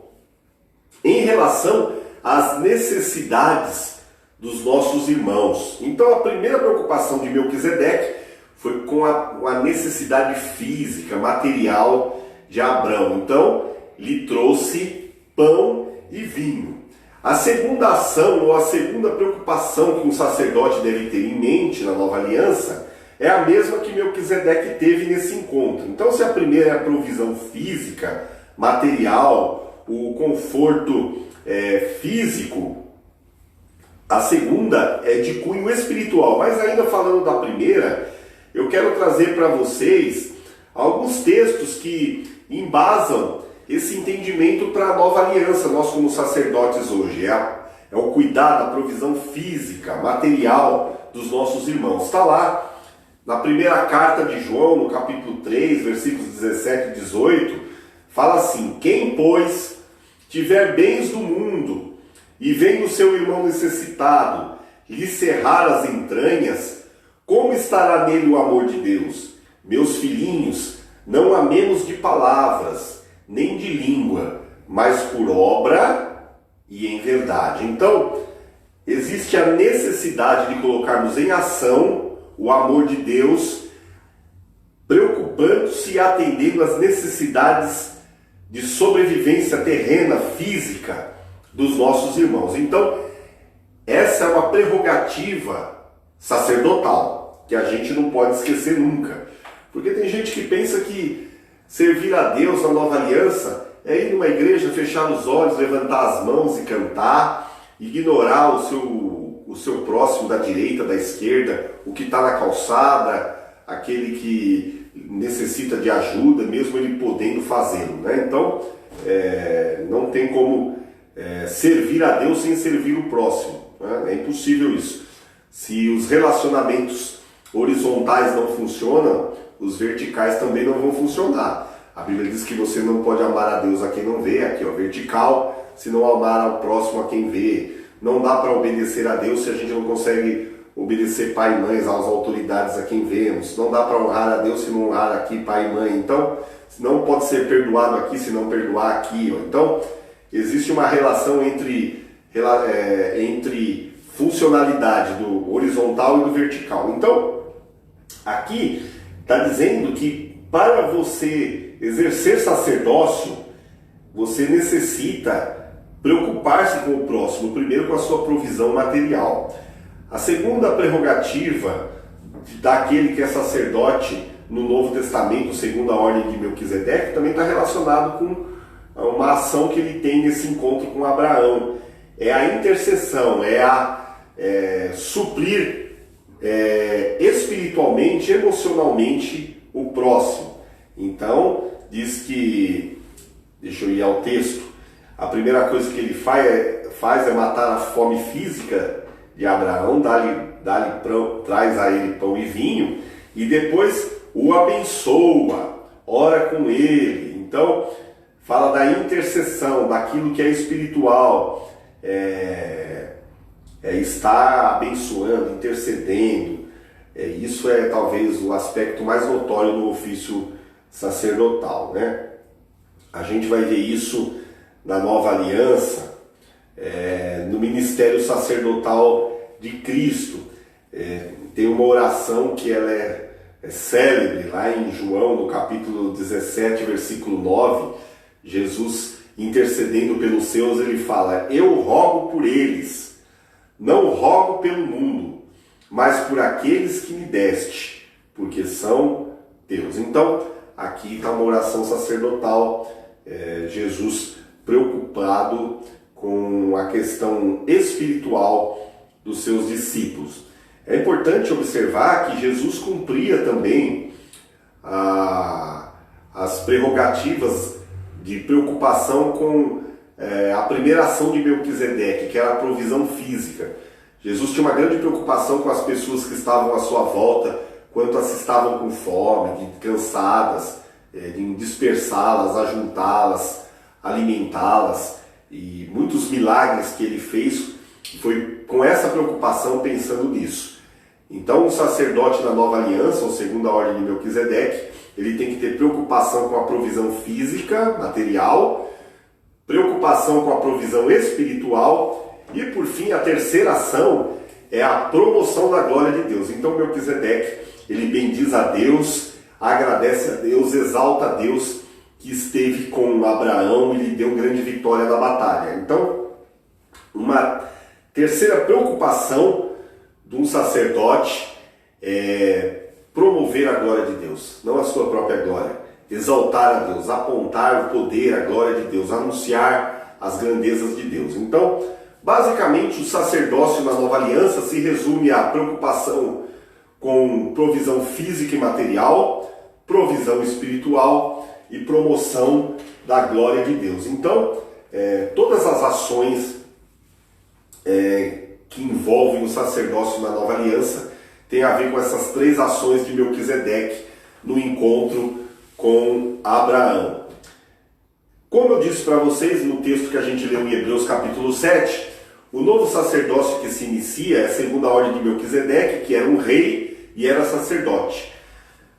em relação às necessidades dos nossos irmãos. Então a primeira preocupação de Melquisedeque foi com a necessidade física, material de Abrão. Então lhe trouxe pão e vinho. A segunda ação, ou a segunda preocupação que um sacerdote deve ter em mente na Nova Aliança, é a mesma que Melquisedeque teve nesse encontro. Então, se a primeira é a provisão física, material, o conforto físico, a segunda é de cunho espiritual. Mas ainda falando da primeira, eu quero trazer para vocês alguns textos que embasam esse entendimento para a Nova Aliança, nós como sacerdotes hoje. É o cuidar da provisão física, material dos nossos irmãos. Está lá na primeira carta de João, no capítulo 3, versículos 17 e 18, fala assim: Quem, pois, tiver bens do mundo e vem o seu irmão necessitado lhe cerrar as entranhas, como estará nele o amor de Deus? Meus filhinhos, não amemos de palavras, nem de língua, mas por obra e em verdade. Então, existe a necessidade de colocarmos em ação o amor de Deus, preocupando-se e atendendo às necessidades de sobrevivência terrena, física dos nossos irmãos. Então, essa é uma prerrogativa sacerdotal, que a gente não pode esquecer nunca. Porque tem gente que pensa que servir a Deus na nova aliança é ir numa igreja, fechar os olhos, levantar as mãos e cantar, ignorar o seu próximo da direita, da esquerda, o que está na calçada, aquele que necessita de ajuda, mesmo ele podendo fazê-lo, né? Então, não tem como servir a Deus sem servir o próximo, né? É impossível isso. Se os relacionamentos horizontais não funcionam, os verticais também não vão funcionar. A Bíblia diz que você não pode amar a Deus a quem não vê, aqui ó, vertical, se não amar ao próximo a quem vê. Não dá para obedecer a Deus se a gente não consegue obedecer pai e mãe, às autoridades a quem vemos. Não dá para honrar a Deus se não honrar aqui pai e mãe. Então, não pode ser perdoado aqui se não perdoar aqui. Ó. Então, existe uma relação entre funcionalidade do horizontal e do vertical. Então, aqui está dizendo que para você exercer sacerdócio, você necessita preocupar-se com o próximo, primeiro com a sua provisão material. A segunda prerrogativa daquele que é sacerdote no Novo Testamento, segundo a ordem de Melquisedeque, também está relacionado com uma ação que ele tem nesse encontro com Abraão. É a intercessão, suprir espiritualmente, emocionalmente o próximo. Então, diz que, deixa eu ir ao texto, a primeira coisa que ele faz é matar a fome física de Abraão, traz a ele pão e vinho, e depois o abençoa, ora com ele. Então, fala da intercessão, daquilo que é espiritual, estar abençoando, intercedendo. Isso é talvez o aspecto mais notório do ofício sacerdotal, né? A gente vai ver isso na nova aliança, no ministério sacerdotal de Cristo. Tem uma oração que ela é célebre lá em João, no capítulo 17, versículo 9, Jesus intercedendo pelos seus, ele fala: eu rogo por eles, não rogo pelo mundo, mas por aqueles que me deste, porque são teus. Então, aqui está uma oração sacerdotal, Jesus preocupado com a questão espiritual dos seus discípulos. É importante observar que Jesus cumpria também as prerrogativas de preocupação com a primeira ação de Melquisedeque, que era a provisão física. Jesus tinha uma grande preocupação com as pessoas que estavam à sua volta, quanto as que estavam com fome, cansadas, de dispersá-las, ajuntá-las, alimentá-las. E muitos milagres que ele fez foi com essa preocupação, pensando nisso. Então, o sacerdote da nova aliança, ou segundo a ordem de Melquisedeque, ele tem que ter preocupação com a provisão física, material, preocupação com a provisão espiritual e, por fim, a terceira ação é a promoção da glória de Deus. Então, Melquisedeque, ele bendiz a Deus, agradece a Deus, exalta a Deus que esteve com Abraão e lhe deu grande vitória na batalha. Então, uma terceira preocupação de um sacerdote é promover a glória de Deus, não a sua própria glória. Exaltar a Deus, apontar o poder, a glória de Deus, anunciar as grandezas de Deus. Então, basicamente, o sacerdócio na nova aliança se resume à preocupação com provisão física e material, provisão espiritual e promoção da glória de Deus. Então, todas as ações que envolvem o sacerdócio na nova aliança têm a ver com essas três ações de Melquisedeque no encontro com Abraão. Como eu disse para vocês no texto que a gente leu em Hebreus capítulo 7, o novo sacerdócio que se inicia é segundo a ordem de Melquisedeque, que era um rei e era sacerdote.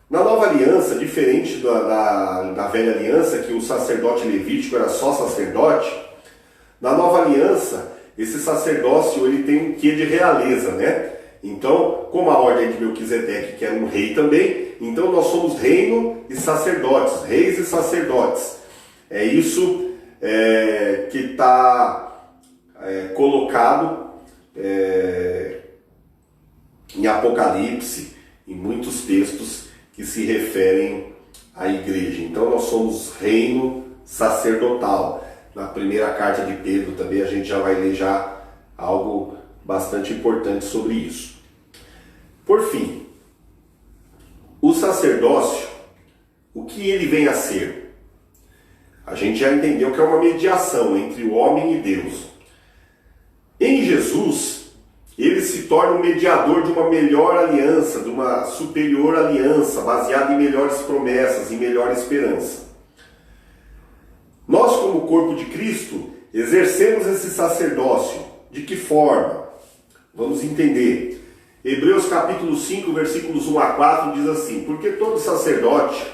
Na nova aliança, diferente da velha aliança, que o sacerdote levítico era só sacerdote, Na nova aliança, esse sacerdócio ele tem um quê de realeza, né? Então, como a ordem de Melquisedeque, que era um rei também, então nós somos reino e sacerdotes, reis e sacerdotes. É isso que está colocado em Apocalipse, em muitos textos que se referem à igreja. Então nós somos reino sacerdotal. Na primeira carta de Pedro também a gente já vai ler já algo bastante importante sobre isso. Por fim, o sacerdócio, o que ele vem a ser? A gente já entendeu que é uma mediação entre o homem e Deus. Em Jesus, ele se torna um mediador de uma melhor aliança, de uma superior aliança, baseada em melhores promessas, em melhor esperança. Nós, como corpo de Cristo, exercemos esse sacerdócio. De que forma? Vamos entender. Hebreus capítulo 5, versículos 1 a 4 diz assim: porque todo sacerdote,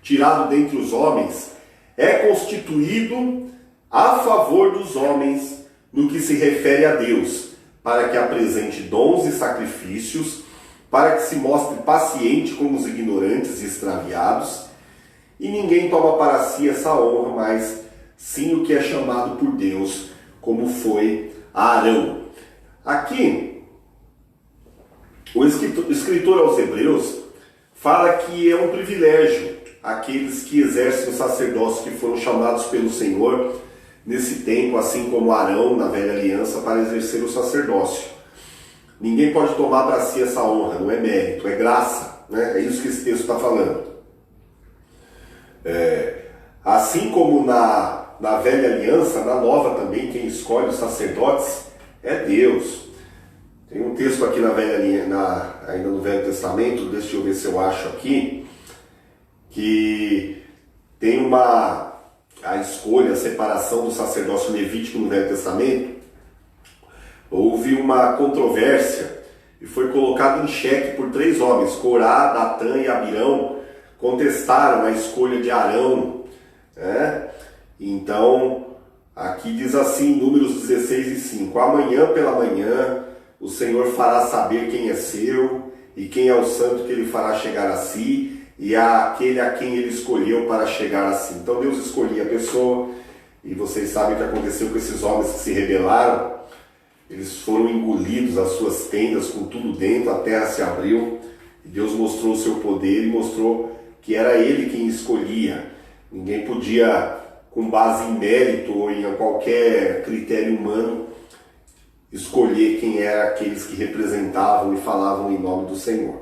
tirado dentre os homens, é constituído a favor dos homens no que se refere a Deus, para que apresente dons e sacrifícios, para que se mostre paciente com os ignorantes e extraviados, e ninguém toma para si essa honra, mas sim o que é chamado por Deus, como foi Arão. Aqui, o escritor aos Hebreus fala que é um privilégio aqueles que exercem o sacerdócio, que foram chamados pelo Senhor nesse tempo, assim como Arão na velha aliança, para exercer o sacerdócio. Ninguém pode tomar para si essa honra, não é mérito, é graça, né? É isso que esse texto está falando. Assim como na velha aliança, na nova também, quem escolhe os sacerdotes é Deus. Tem um texto aqui na velha ainda no Velho Testamento, deixa eu ver se eu acho aqui, que tem a escolha, a separação do sacerdócio levítico no Velho Testamento. Houve uma controvérsia e foi colocado em xeque por 3 homens, Corá, Datã e Abirão, contestaram a escolha de Arão, né? Então, aqui diz assim, Números 16 e 5, amanhã pela manhã o Senhor fará saber quem é seu e quem é o santo que ele fará chegar a si, e aquele a quem ele escolheu para chegar a si. Então Deus escolhia a pessoa, e vocês sabem o que aconteceu com esses homens que se rebelaram. Eles foram engolidos, as suas tendas com tudo dentro, a terra se abriu, e Deus mostrou o seu poder e mostrou que era ele quem escolhia. Ninguém podia, com base em mérito ou em qualquer critério humano, escolher quem eram aqueles que representavam e falavam em nome do Senhor.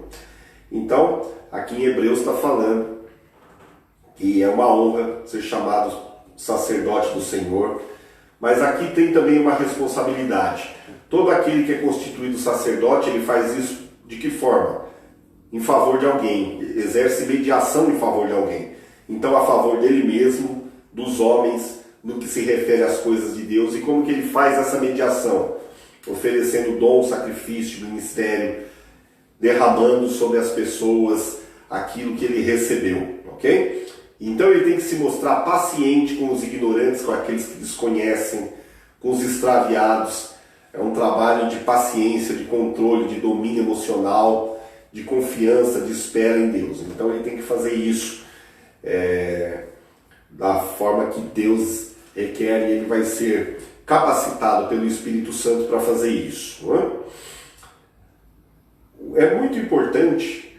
Então, aqui em Hebreus está falando que é uma honra ser chamado sacerdote do Senhor, mas aqui tem também uma responsabilidade. Todo aquele que é constituído sacerdote, ele faz isso de que forma? Em favor de alguém, exerce mediação em favor de alguém. Então, a favor dele mesmo, dos homens, no que se refere às coisas de Deus. E como que ele faz essa mediação? Oferecendo dom, sacrifício, ministério, derramando sobre as pessoas aquilo que ele recebeu, ok? Então ele tem que se mostrar paciente com os ignorantes, com aqueles que desconhecem, com os extraviados. É um trabalho de paciência, de controle, de domínio emocional, de confiança, de espera em Deus. Então ele tem que fazer isso da forma que Deus requer, e ele vai ser capacitado pelo Espírito Santo para fazer isso. Não é? É muito importante,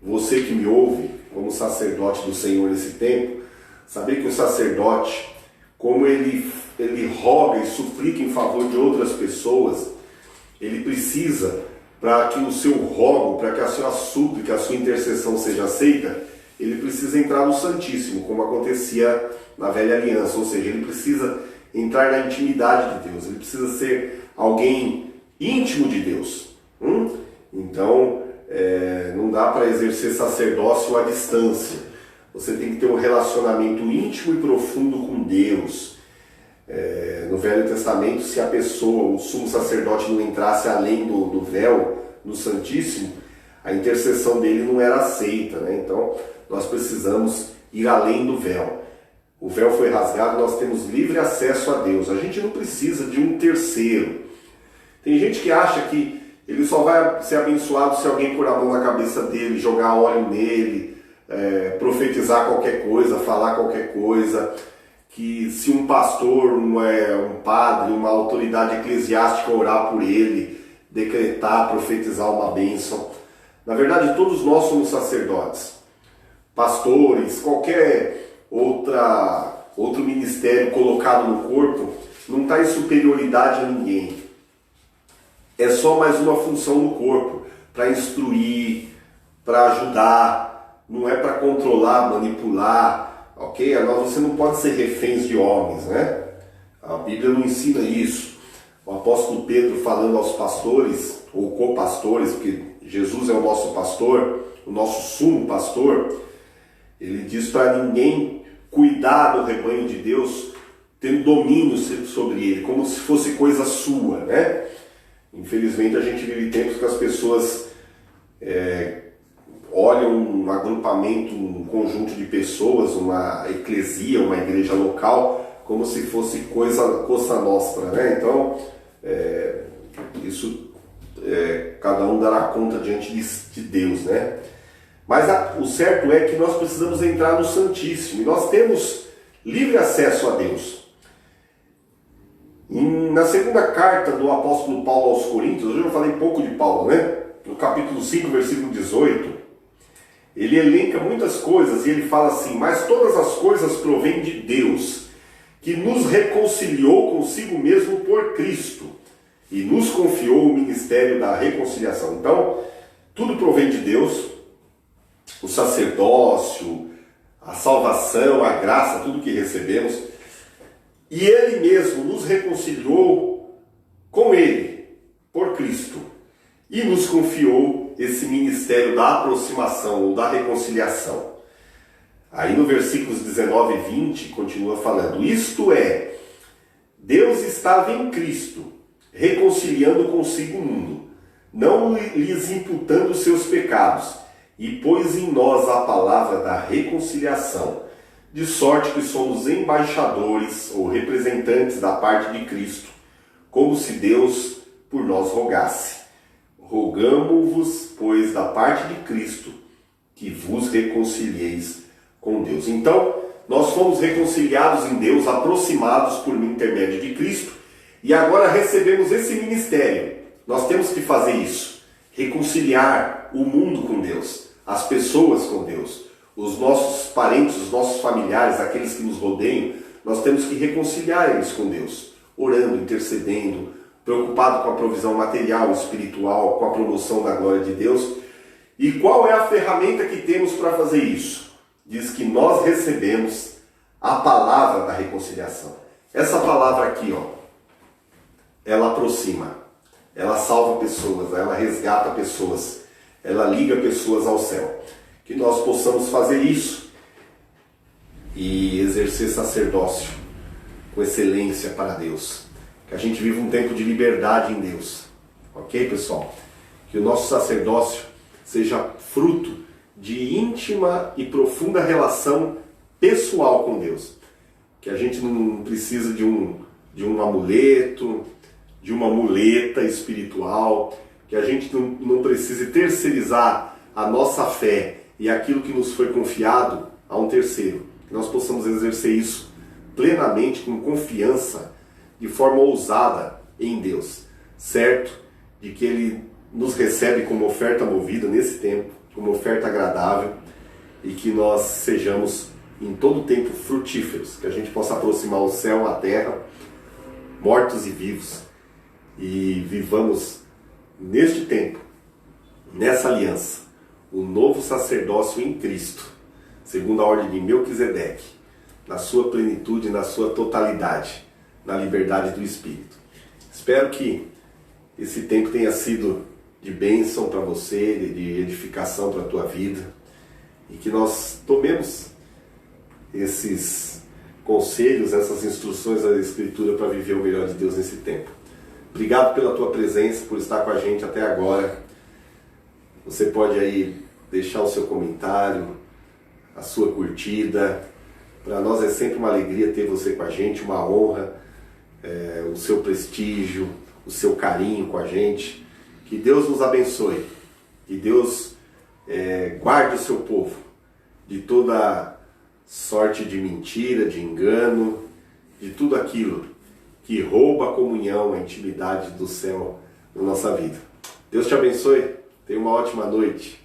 você que me ouve, como sacerdote do Senhor nesse tempo, saber que o sacerdote, como ele roga e suplica em favor de outras pessoas, ele precisa, para que o seu rogo, para que a sua súplica, a sua intercessão seja aceita, ele precisa entrar no Santíssimo, como acontecia na velha aliança, ou seja, ele precisa entrar na intimidade de Deus, ele precisa ser alguém íntimo de Deus. Então, não dá para exercer sacerdócio à distância. Você tem que ter um relacionamento íntimo e profundo com Deus. No Velho Testamento, se a pessoa, o sumo sacerdote, não entrasse além do véu, no Santíssimo, a intercessão dele não era aceita, né? Então, nós precisamos ir além do véu. o véu foi rasgado, nós temos livre acesso a Deus. A gente não precisa de um terceiro. Tem gente que acha que ele só vai ser abençoado se alguém pôr a mão na cabeça dele, jogar óleo nele, profetizar qualquer coisa, falar qualquer coisa, que se um pastor, um padre, uma autoridade eclesiástica orar por ele, decretar, profetizar uma bênção. Na verdade, todos nós somos sacerdotes, pastores, qualquer outro ministério colocado no corpo não está em superioridade a ninguém. É só mais uma função no corpo, para instruir, para ajudar, não é para controlar, manipular, ok? Você não pode ser reféns de homens, né? A Bíblia não ensina isso. O apóstolo Pedro, falando aos pastores, ou copastores, porque Jesus é o nosso pastor, o nosso sumo pastor, ele diz para ninguém cuidar do rebanho de Deus, tendo domínio sobre ele, como se fosse coisa sua, né? Infelizmente a gente vive tempos que as pessoas olham um agrupamento, um conjunto de pessoas, uma eclesia, uma igreja local, como se fosse coisa nossa, né? Então, isso cada um dará conta diante de Deus, né? Mas o certo é que nós precisamos entrar no Santíssimo, e nós temos livre acesso a Deus. Na segunda carta do apóstolo Paulo aos Coríntios, hoje eu falei pouco de Paulo, né? No capítulo 5, versículo 18, ele elenca muitas coisas e ele fala assim: mas todas as coisas provêm de Deus, que nos reconciliou consigo mesmo por Cristo e nos confiou o ministério da reconciliação. Então, tudo provém de Deus, o sacerdócio, a salvação, a graça, tudo que recebemos. E Ele mesmo nos reconciliou com Ele, por Cristo, e nos confiou esse ministério da aproximação ou da reconciliação. Aí no versículos 19 e 20 continua falando: isto é, Deus estava em Cristo, reconciliando consigo o mundo, não lhes imputando os seus pecados, e pôs em nós a palavra da reconciliação, de sorte que somos embaixadores ou representantes da parte de Cristo, como se Deus por nós rogasse. Rogamo-vos, pois, da parte de Cristo, que vos reconcilieis com Deus. Então, nós fomos reconciliados em Deus, aproximados por intermédio de Cristo, e agora recebemos esse ministério. Nós temos que fazer isso, reconciliar o mundo com Deus, as pessoas com Deus, os nossos parentes, os nossos familiares, aqueles que nos rodeiam. Nós temos que reconciliar eles com Deus, orando, intercedendo, preocupado com a provisão material, espiritual, com a promoção da glória de Deus. E qual é a ferramenta que temos para fazer isso? Diz que nós recebemos a palavra da reconciliação. Essa palavra aqui, ela aproxima, ela salva pessoas, ela resgata pessoas, ela liga pessoas ao céu. Que nós possamos fazer isso e exercer sacerdócio com excelência para Deus. Que a gente viva um tempo de liberdade em Deus. Ok, pessoal? Que o nosso sacerdócio seja fruto de íntima e profunda relação pessoal com Deus. Que a gente não precisa de um amuleto, de uma muleta espiritual. Que a gente não precise terceirizar a nossa fé e aquilo que nos foi confiado a um terceiro. Que nós possamos exercer isso plenamente, com confiança, de forma ousada em Deus, certo? De que Ele nos recebe como oferta movida nesse tempo, como oferta agradável, e que nós sejamos em todo tempo frutíferos, que a gente possa aproximar o céu à terra, mortos e vivos, e vivamos neste tempo, nessa aliança, o novo sacerdócio em Cristo, segundo a ordem de Melquisedeque, na sua plenitude, na sua totalidade, na liberdade do Espírito. Espero que esse tempo tenha sido de bênção para você, de edificação para a tua vida, e que nós tomemos esses conselhos, essas instruções da Escritura para viver o melhor de Deus nesse tempo. Obrigado pela tua presença, por estar com a gente até agora. Você pode aí deixar o seu comentário, a sua curtida, Para nós é sempre uma alegria ter você com a gente, uma honra, o seu prestígio, o seu carinho com a gente. Que Deus nos abençoe, que Deus guarde o seu povo de toda sorte de mentira, de engano, de tudo aquilo que rouba a comunhão, a intimidade do céu na nossa vida. Deus te abençoe, tenha uma ótima noite.